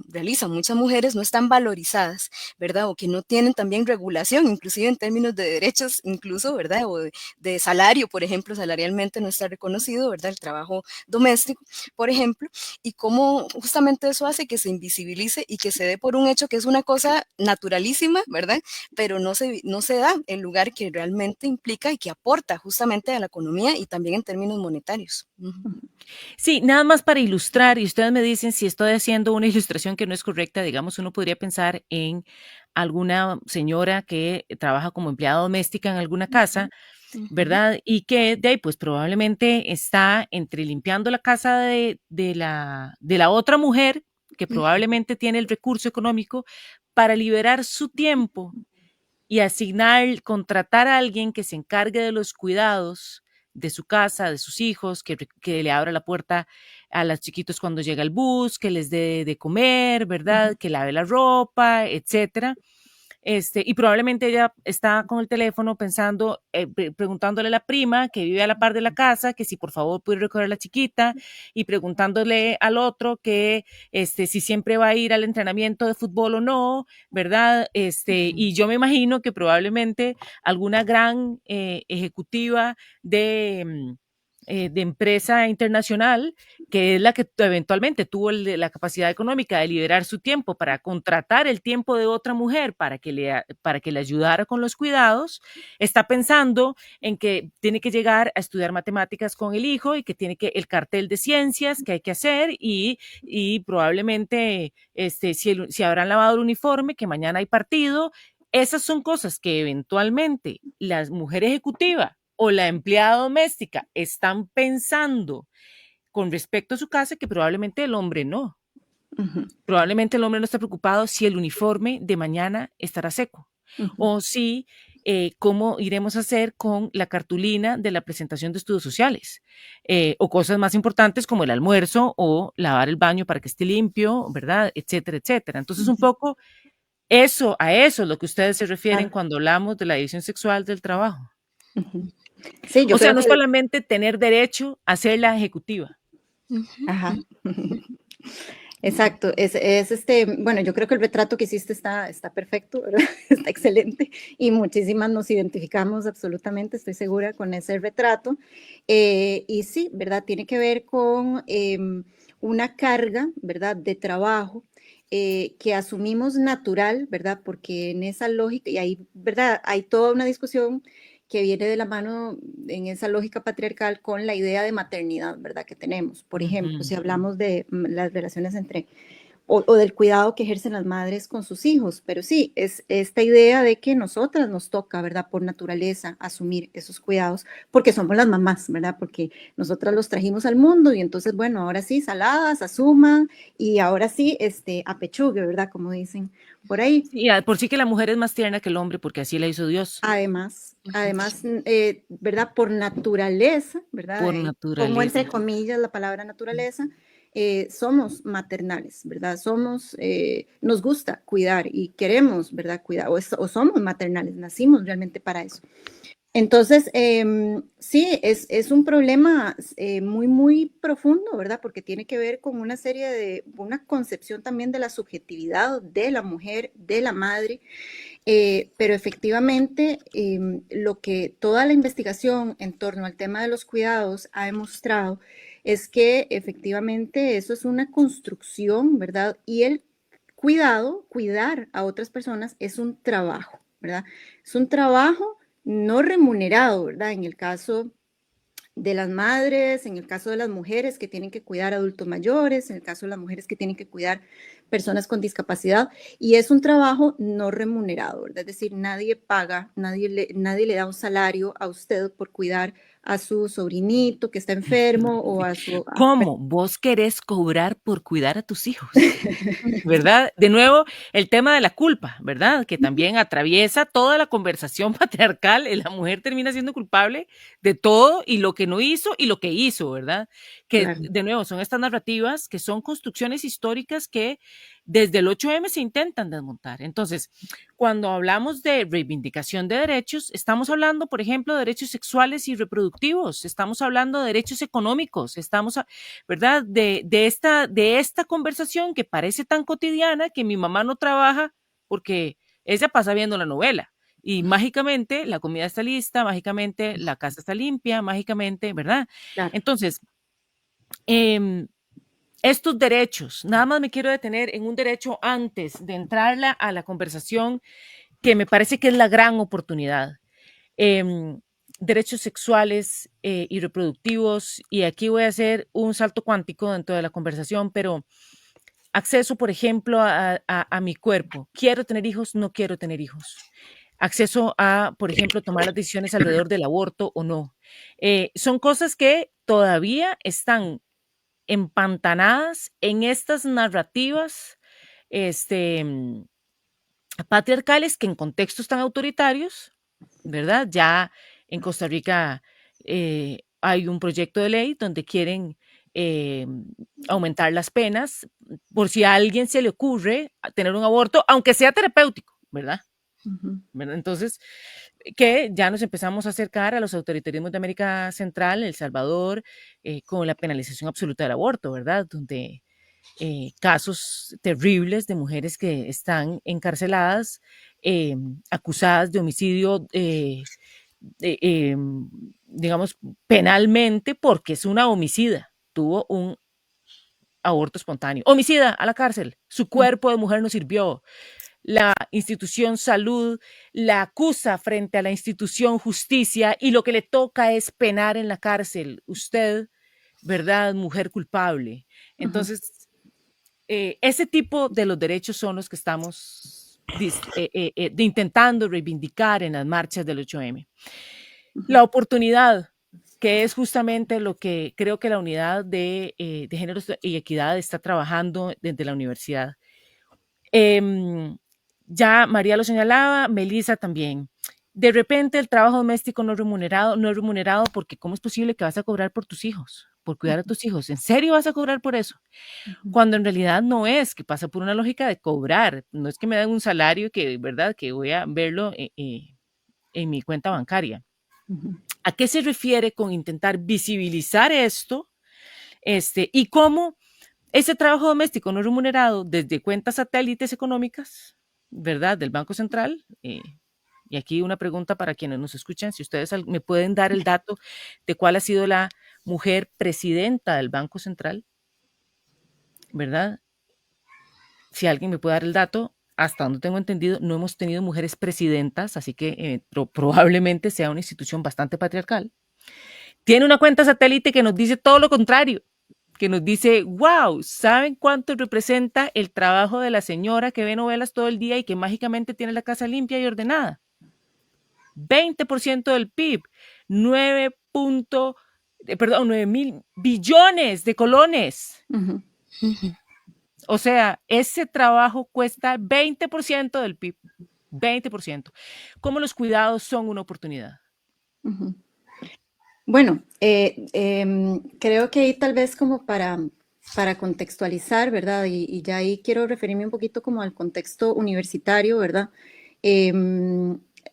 realizan muchas mujeres no están valorizadas, ¿verdad? O que no tienen también regulación, inclusive en términos de derechos, incluso, ¿verdad? O de salario, por ejemplo, salarialmente no está reconocido, ¿verdad? El trabajo doméstico, por ejemplo, y cómo justamente eso hace que se invisibilice y que se dé por un hecho que es una cosa naturalísima, ¿verdad? Pero no se da el lugar que realmente implica y que aporta justamente a la economía y también en términos monetarios. Sí, nada más para ilustrar, y ustedes me dicen si estoy haciendo una ilustración que no es correcta, digamos, uno podría pensar en alguna señora que trabaja como empleada doméstica en alguna casa, ¿verdad? Y que de ahí, pues probablemente está entre limpiando la casa de la otra mujer, que probablemente tiene el recurso económico para liberar su tiempo y asignar, contratar a alguien que se encargue de los cuidados de su casa, de sus hijos, que le abra la puerta a los chiquitos cuando llega el bus, que les dé de comer, ¿verdad? Que lave la ropa, etcétera. y probablemente ella está con el teléfono pensando, preguntándole a la prima que vive a la par de la casa que si por favor puede recoger a la chiquita y preguntándole al otro que si siempre va a ir al entrenamiento de fútbol o no, ¿verdad? Y yo me imagino que probablemente alguna gran ejecutiva de empresa internacional, que es la que eventualmente tuvo la capacidad económica de liberar su tiempo para contratar el tiempo de otra mujer para que le ayudara con los cuidados, está pensando en que tiene que llegar a estudiar matemáticas con el hijo y que tiene que el cartel de ciencias que hay que hacer y probablemente si habrán lavado el uniforme, que mañana hay partido. Esas son cosas que eventualmente la mujer ejecutiva o la empleada doméstica están pensando con respecto a su casa que probablemente el hombre no. Probablemente el hombre no está preocupado si el uniforme de mañana estará seco o si cómo iremos a hacer con la cartulina de la presentación de estudios sociales o cosas más importantes como el almuerzo o lavar el baño para que esté limpio, ¿verdad? Etcétera, etcétera. Entonces un poco a eso es lo que ustedes se refieren cuando hablamos de la división sexual del trabajo. Sí, yo O sea, creo no que solamente tener derecho a ser la ejecutiva. Ajá. Exacto, bueno, yo creo que el retrato que hiciste está perfecto, ¿verdad? Está excelente y muchísimas nos identificamos absolutamente, estoy segura, con ese retrato. Y sí, ¿verdad? Tiene que ver con una carga, ¿verdad? De trabajo que asumimos natural, ¿verdad? Porque en esa lógica, y ahí, ¿verdad? Hay toda una discusión que viene de la mano en esa lógica patriarcal con la idea de maternidad, ¿verdad? Que tenemos. Por ejemplo, si hablamos de las relaciones entre, o del cuidado que ejercen las madres con sus hijos, pero sí, es esta idea de que nosotras nos toca, ¿verdad? Por naturaleza, asumir esos cuidados, porque somos las mamás, ¿verdad? Porque nosotras los trajimos al mundo y entonces, bueno, ahora sí, saladas, asuman, y ahora sí, apechugue, ¿verdad? Como dicen por ahí. Y por sí que la mujer es más tierna que el hombre porque así la hizo Dios. Además, ¿verdad? Por naturaleza, ¿verdad? Por Pongo entre naturaleza. comillas la palabra naturaleza, somos maternales, ¿verdad? Nos gusta cuidar y queremos, ¿verdad? Cuidar, o somos maternales, nacimos realmente para eso. Entonces, sí, es un problema muy, muy profundo, ¿verdad? Porque tiene que ver con una concepción también de la subjetividad de la mujer, de la madre, pero efectivamente lo que toda la investigación en torno al tema de los cuidados ha demostrado es que efectivamente eso es una construcción, ¿verdad? Y el cuidar a otras personas es un trabajo, ¿verdad? Es un trabajo no remunerado, ¿verdad? En el caso de las madres, en el caso de las mujeres que tienen que cuidar adultos mayores, en el caso de las mujeres que tienen que cuidar personas con discapacidad, y es un trabajo no remunerado, ¿verdad? Es decir, nadie paga, nadie le da un salario a usted por cuidar a su sobrinito que está enfermo o a su... ¿Cómo vos querés cobrar por cuidar a tus hijos? ¿Verdad? De nuevo, el tema de la culpa, ¿verdad? Que también atraviesa toda la conversación patriarcal. La mujer termina siendo culpable de todo y lo que no hizo y lo que hizo, ¿verdad? Que Claro. de nuevo son estas narrativas que son construcciones históricas que desde el 8M se intentan desmontar. Entonces, cuando hablamos de reivindicación de derechos, estamos hablando, por ejemplo, de derechos sexuales y reproductivos, estamos hablando de derechos económicos, ¿verdad? De esta conversación que parece tan cotidiana que mi mamá no trabaja porque ella pasa viendo la novela y mágicamente la comida está lista, mágicamente la casa está limpia, mágicamente, ¿verdad? Claro. Entonces, estos derechos, nada más me quiero detener en un derecho antes de entrar a la conversación que me parece que es la gran oportunidad. Derechos sexuales y reproductivos, y aquí voy a hacer un salto cuántico dentro de la conversación, pero acceso, por ejemplo, a mi cuerpo. ¿Quiero tener hijos? No quiero tener hijos. Acceso a, por ejemplo, tomar las decisiones alrededor del aborto o no. Son cosas que todavía están empantanadas en estas narrativas patriarcales que en contextos tan autoritarios, ¿verdad? Ya en Costa Rica hay un proyecto de ley donde quieren aumentar las penas por si a alguien se le ocurre tener un aborto, aunque sea terapéutico, ¿verdad? ¿verdad? Entonces, que ya nos empezamos a acercar a los autoritarismos de América Central, El Salvador, con la penalización absoluta del aborto, ¿verdad? Donde casos terribles de mujeres que están encarceladas, acusadas de homicidio, digamos, penalmente, porque es una homicida, tuvo un aborto espontáneo. Homicida, a la cárcel, su cuerpo de mujer no sirvió. La institución salud la acusa frente a la institución justicia y lo que le toca es penar en la cárcel. Usted, ¿verdad? Mujer culpable. Entonces, ese tipo de los derechos son los que estamos intentando reivindicar en las marchas del 8M. La oportunidad, que es justamente lo que creo que la unidad de género y equidad está trabajando desde la universidad. Ya María lo señalaba, Melissa también. De repente el trabajo doméstico no es remunerado porque ¿cómo es posible que vas a cobrar por tus hijos? Por cuidar a tus hijos. ¿En serio vas a cobrar por eso? Cuando en realidad no es, que pasa por una lógica de cobrar. No es que me den un salario que, ¿verdad? Que voy a verlo en mi cuenta bancaria. ¿A qué se refiere con intentar visibilizar esto? Y cómo ese trabajo doméstico no remunerado desde cuentas satélites económicas, ¿verdad? Del Banco Central. Y aquí una pregunta para quienes nos escuchan, si ustedes me pueden dar el dato de cuál ha sido la mujer presidenta del Banco Central, ¿verdad? Si alguien me puede dar el dato, hasta donde tengo entendido, no hemos tenido mujeres presidentas, así que probablemente sea una institución bastante patriarcal. Tiene una cuenta satélite que nos dice todo lo contrario, que nos dice, wow, ¿saben cuánto representa el trabajo de la señora que ve novelas todo el día y que mágicamente tiene la casa limpia y ordenada? 20% del PIB, 9.000 billones de colones. O sea, ese trabajo cuesta 20% del PIB, 20%. ¿Cómo los cuidados son una oportunidad? Bueno, creo que ahí tal vez como para contextualizar, ¿verdad? Y ya ahí quiero referirme un poquito como al contexto universitario, ¿verdad?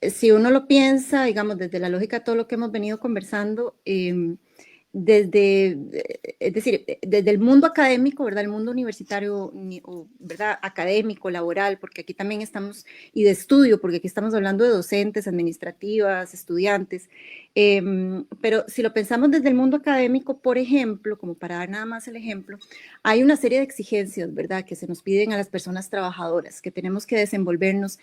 Si uno lo piensa, digamos, desde la lógica de todo lo que hemos venido conversando, es decir, desde el mundo académico, ¿verdad? El mundo universitario, ¿verdad? Académico, laboral, porque aquí también estamos, y de estudio, porque aquí estamos hablando de docentes, administrativas, estudiantes, pero si lo pensamos desde el mundo académico, por ejemplo, como para dar nada más el ejemplo, hay una serie de exigencias, ¿verdad? Que se nos piden a las personas trabajadoras, que tenemos que desenvolvernos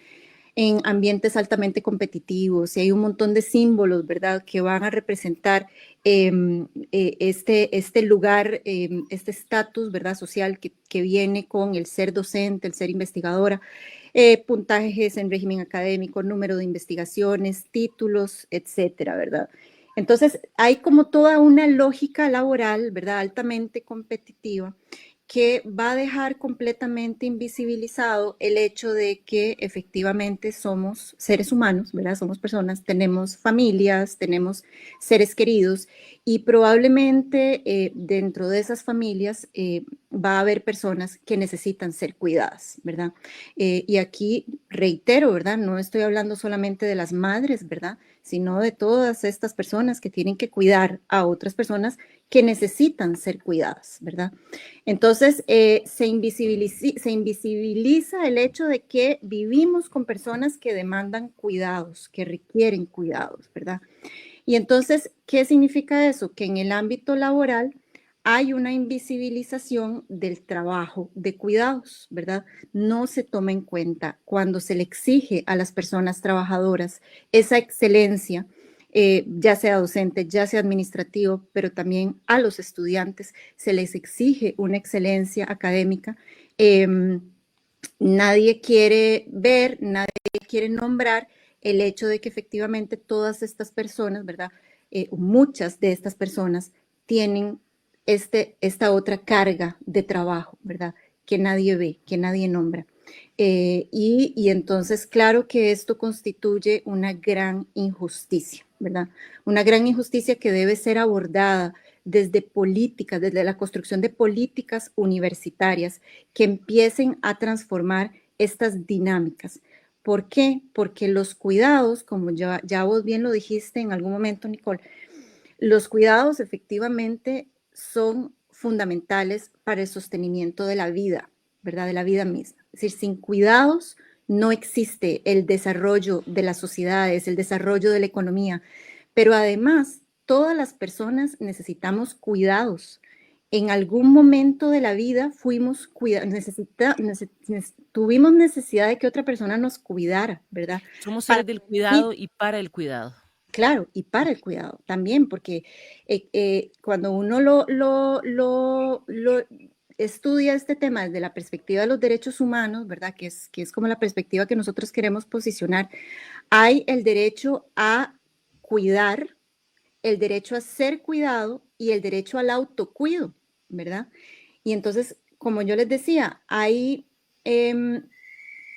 en ambientes altamente competitivos y hay un montón de símbolos, ¿verdad?, que van a representar este lugar, este estatus, ¿verdad?, social que viene con el ser docente, el ser investigadora, puntajes en régimen académico, número de investigaciones, títulos, etcétera, ¿verdad? Entonces, hay como toda una lógica laboral, ¿verdad?, altamente competitiva, que va a dejar completamente invisibilizado el hecho de que efectivamente somos seres humanos, ¿verdad? Somos personas, tenemos familias, tenemos seres queridos y probablemente dentro de esas familias va a haber personas que necesitan ser cuidadas, ¿verdad? Y aquí reitero, ¿verdad? No estoy hablando solamente de las madres, ¿verdad? Sino de todas estas personas que tienen que cuidar a otras personas que necesitan ser cuidadas, ¿verdad? Entonces, se invisibiliza el hecho de que vivimos con personas que demandan cuidados, que requieren cuidados, ¿verdad? Y entonces, ¿qué significa eso? Que en el ámbito laboral hay una invisibilización del trabajo de cuidados, ¿verdad? No se toma en cuenta cuando se le exige a las personas trabajadoras esa excelencia, ya sea docente, ya sea administrativo, pero también a los estudiantes se les exige una excelencia académica. Nadie quiere ver, nadie quiere nombrar el hecho de que efectivamente todas estas personas, ¿verdad? Muchas de estas personas tienen esta otra carga de trabajo, ¿verdad? Que nadie ve, que nadie nombra. Y entonces, claro que esto constituye una gran injusticia, ¿verdad? Una gran injusticia que debe ser abordada desde políticas, desde la construcción de políticas universitarias que empiecen a transformar estas dinámicas. ¿Por qué? Porque los cuidados, como ya vos bien lo dijiste en algún momento, Nicole, los cuidados efectivamente son fundamentales para el sostenimiento de la vida, ¿verdad? De la vida misma. Es decir, sin cuidados no existe el desarrollo de las sociedades, el desarrollo de la economía, pero además todas las personas necesitamos cuidados. En algún momento de la vida tuvimos necesidad de que otra persona nos cuidara, ¿verdad? Somos Para seres del cuidado y para el cuidado. Claro, y para el cuidado también, porque cuando uno lo estudia este tema desde la perspectiva de los derechos humanos, ¿verdad? Que es como la perspectiva que nosotros queremos posicionar, hay el derecho a cuidar, el derecho a ser cuidado y el derecho al autocuido, ¿verdad? Y entonces, como yo les decía, hay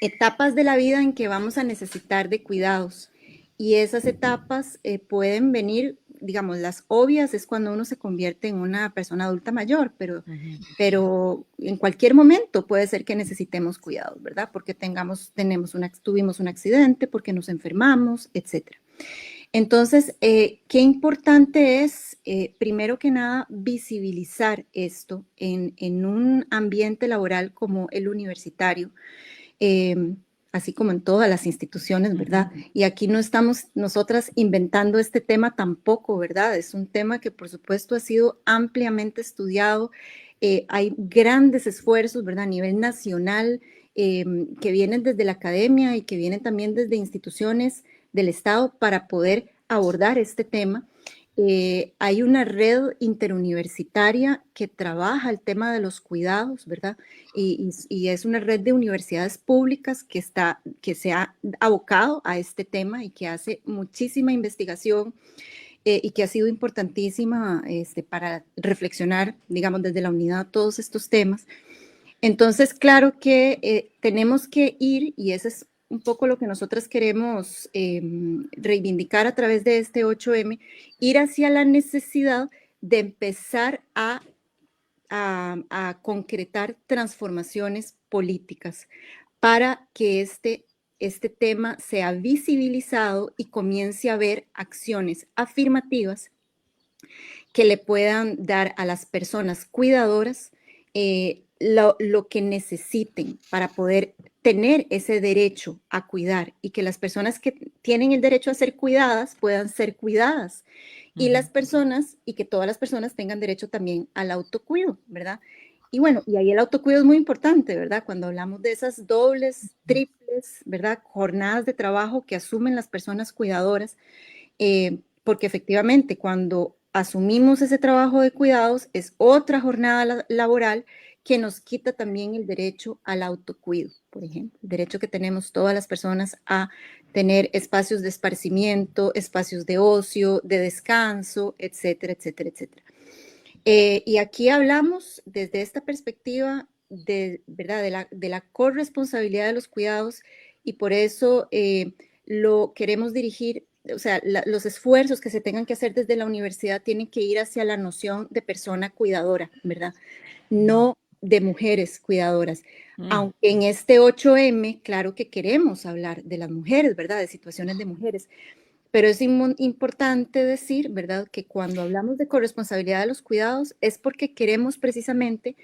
etapas de la vida en que vamos a necesitar de cuidados. Y esas etapas pueden venir, digamos, las obvias es cuando uno se convierte en una persona adulta mayor, pero en cualquier momento puede ser que necesitemos cuidados, ¿verdad? Porque tuvimos un accidente, porque nos enfermamos, etc. Entonces, qué importante es, primero que nada, visibilizar esto en un ambiente laboral como el universitario, así como en todas las instituciones, ¿verdad? Y aquí no estamos nosotras inventando este tema tampoco, ¿verdad? Es un tema que por supuesto ha sido ampliamente estudiado. Hay grandes esfuerzos, ¿verdad? A nivel nacional, que vienen desde la academia y que vienen también desde instituciones del Estado para poder abordar este tema. Hay una red interuniversitaria que trabaja el tema de los cuidados, ¿verdad? Y es una red de universidades públicas que se ha abocado a este tema y que hace muchísima investigación y que ha sido importantísima para reflexionar, digamos, desde la unidad todos estos temas. Entonces, claro que tenemos que ir, y ese es un poco lo que nosotras queremos reivindicar a través de este 8M, ir hacia la necesidad de empezar a concretar transformaciones políticas para que este tema sea visibilizado y comience a haber acciones afirmativas que le puedan dar a las personas cuidadoras lo que necesiten para poder tener ese derecho a cuidar y que las personas que tienen el derecho a ser cuidadas puedan ser cuidadas y que todas las personas tengan derecho también al autocuido, ¿verdad? Y bueno, y ahí el autocuido es muy importante, ¿verdad? Cuando hablamos de esas dobles, triples, ¿verdad? Jornadas de trabajo que asumen las personas cuidadoras, porque efectivamente cuando asumimos ese trabajo de cuidados es otra jornada laboral que nos quita también el derecho al autocuido, por ejemplo, el derecho que tenemos todas las personas a tener espacios de esparcimiento, espacios de ocio, de descanso, etcétera, etcétera, etcétera. Y aquí hablamos desde esta perspectiva ¿verdad? de la corresponsabilidad de los cuidados y por eso lo queremos dirigir, o sea, los esfuerzos que se tengan que hacer desde la universidad tienen que ir hacia la noción de persona cuidadora, ¿verdad? No de mujeres cuidadoras. Aunque en este 8M, claro que queremos hablar de las mujeres, ¿verdad? De situaciones de mujeres. Pero es importante decir, ¿verdad? Que cuando hablamos de corresponsabilidad de los cuidados es porque queremos precisamente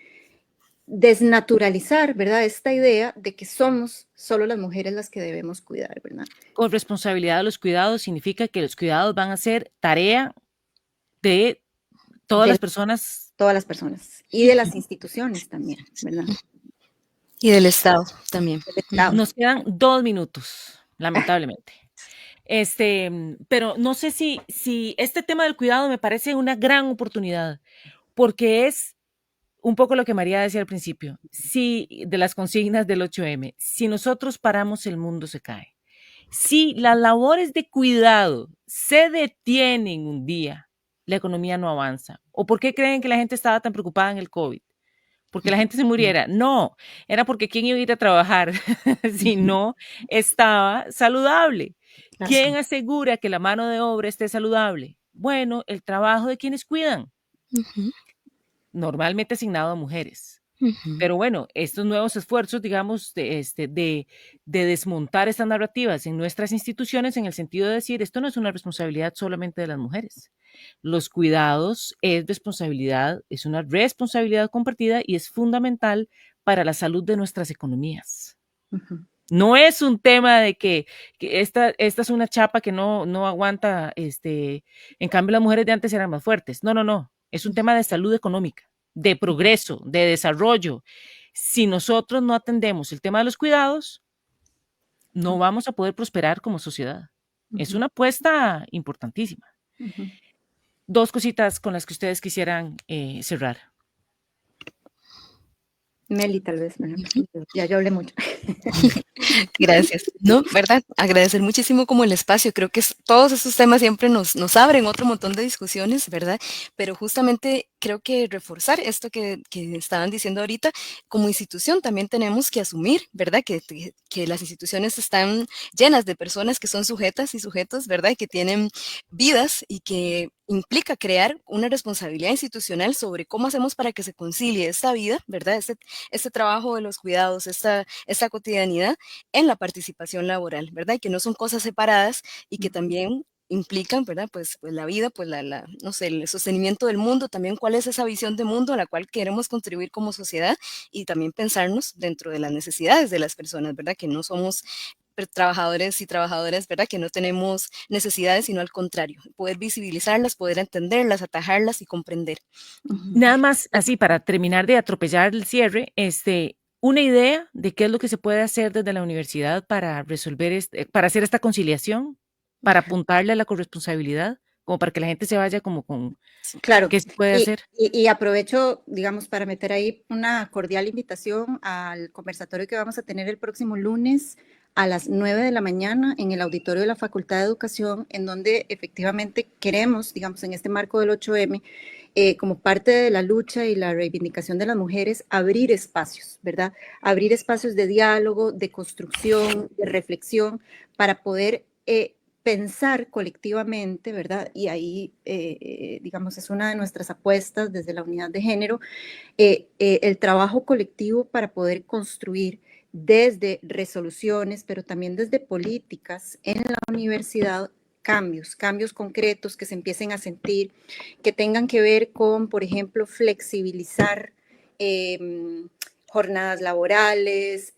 desnaturalizar, ¿verdad? Esta idea de que somos solo las mujeres las que debemos cuidar, ¿verdad? Corresponsabilidad de los cuidados significa que los cuidados van a ser tarea de todas las personas. Todas las personas. Y de las instituciones también, ¿verdad? Y del Estado también. Nos quedan 2 minutos, lamentablemente. Pero no sé si este tema del cuidado me parece una gran oportunidad, porque es un poco lo que María decía al principio, de las consignas del 8M, si nosotros paramos, el mundo se cae. Si las labores de cuidado se detienen un día, la economía no avanza. ¿O por qué creen que la gente estaba tan preocupada en el COVID? Porque la gente se muriera. No, era porque ¿quién iba a ir a trabajar si no estaba saludable? ¿Quién asegura que la mano de obra esté saludable? Bueno, el trabajo de quienes cuidan. Normalmente asignado a mujeres. Pero bueno, estos nuevos esfuerzos, digamos, de desmontar estas narrativas en nuestras instituciones, en el sentido de decir, esto no es una responsabilidad solamente de las mujeres. Los cuidados es una responsabilidad compartida y es fundamental para la salud de nuestras economías. No es un tema de que esta es una chapa que no aguanta, en cambio las mujeres de antes eran más fuertes. No. Es un tema de salud económica, de progreso, de desarrollo. Si nosotros no atendemos el tema de los cuidados, no vamos a poder prosperar como sociedad. Es una apuesta importantísima. Dos cositas con las que ustedes quisieran cerrar. Meli, tal vez, ya yo hablé mucho. Gracias. No, ¿verdad? Agradecer muchísimo como el espacio. Creo que todos estos temas siempre nos abren otro montón de discusiones, ¿verdad? Pero justamente creo que reforzar esto que estaban diciendo ahorita, como institución también tenemos que asumir, ¿verdad? Que las instituciones están llenas de personas que son sujetas y sujetos, ¿verdad? Y que tienen vidas y que implica crear una responsabilidad institucional sobre cómo hacemos para que se concilie esta vida, ¿verdad? Este trabajo de los cuidados, esta cotidianidad en la participación laboral, ¿verdad? Y que no son cosas separadas y que también implican, ¿verdad? Pues la vida, pues no sé, el sostenimiento del mundo, también cuál es esa visión de mundo a la cual queremos contribuir como sociedad y también pensarnos dentro de las necesidades de las personas, ¿verdad? Que no somos trabajadores y trabajadoras, ¿verdad? Que no tenemos necesidades, sino al contrario, poder visibilizarlas, poder entenderlas, atajarlas y comprender. Nada más, así para terminar de atropellar el cierre, una idea de qué es lo que se puede hacer desde la universidad para resolver, para hacer esta conciliación, para apuntarle a la corresponsabilidad, como para que la gente se vaya como con claro, qué se puede hacer. Y aprovecho, digamos, para meter ahí una cordial invitación al conversatorio que vamos a tener el próximo lunes a las 9 de la mañana en el auditorio de la Facultad de Educación, en donde efectivamente queremos, digamos, en este marco del 8M, como parte de la lucha y la reivindicación de las mujeres, abrir espacios, ¿verdad? Abrir espacios de diálogo, de construcción, de reflexión, para poder pensar colectivamente, ¿verdad? Y ahí, digamos, es una de nuestras apuestas desde la unidad de género, el trabajo colectivo para poder construir desde resoluciones, pero también desde políticas en la universidad, cambios concretos que se empiecen a sentir, que tengan que ver con, por ejemplo, flexibilizar jornadas laborales,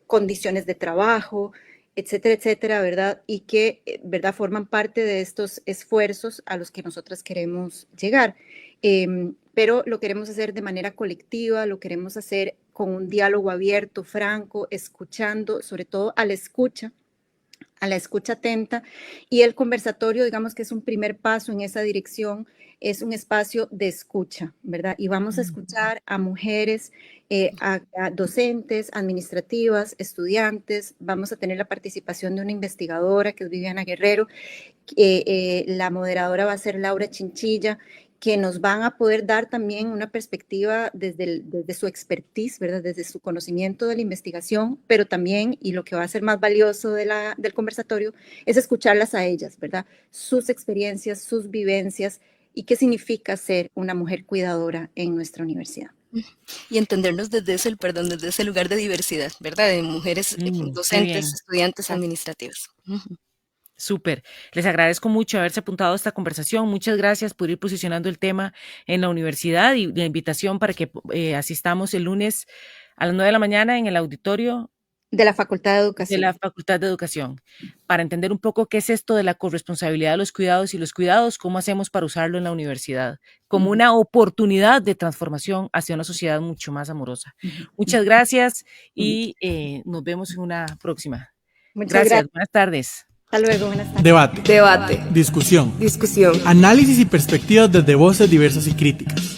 condiciones de trabajo, etcétera, etcétera, ¿verdad? Y que, ¿verdad?, forman parte de estos esfuerzos a los que nosotras queremos llegar. Pero lo queremos hacer de manera colectiva, lo queremos hacer con un diálogo abierto, franco, escuchando, sobre todo a la escucha atenta, y el conversatorio, digamos que es un primer paso en esa dirección, es un espacio de escucha, ¿verdad? Y vamos a escuchar a mujeres, a docentes, administrativas, estudiantes, vamos a tener la participación de una investigadora que es Viviana Guerrero, la moderadora va a ser Laura Chinchilla, que nos van a poder dar también una perspectiva desde su expertise, ¿verdad? Desde su conocimiento de la investigación, pero también, y lo que va a ser más valioso del conversatorio, es escucharlas a ellas, ¿verdad? Sus experiencias, sus vivencias, y qué significa ser una mujer cuidadora en nuestra universidad. Y entendernos desde ese lugar de diversidad, ¿verdad? De mujeres docentes, estudiantes, administrativas. Súper. Les agradezco mucho haberse apuntado a esta conversación. Muchas gracias por ir posicionando el tema en la universidad y la invitación para que asistamos el lunes a las 9 de la mañana en el auditorio de la Facultad de Educación. De la Facultad de Educación, para entender un poco qué es esto de la corresponsabilidad de los cuidados y los cuidados, cómo hacemos para usarlo en la universidad, como una oportunidad de transformación hacia una sociedad mucho más amorosa. Muchas gracias y nos vemos en una próxima. Muchas gracias. Buenas tardes. Hasta luego, buenas tardes. Debate. Debate. Discusión. Discusión. Análisis y perspectivas desde voces diversas y críticas.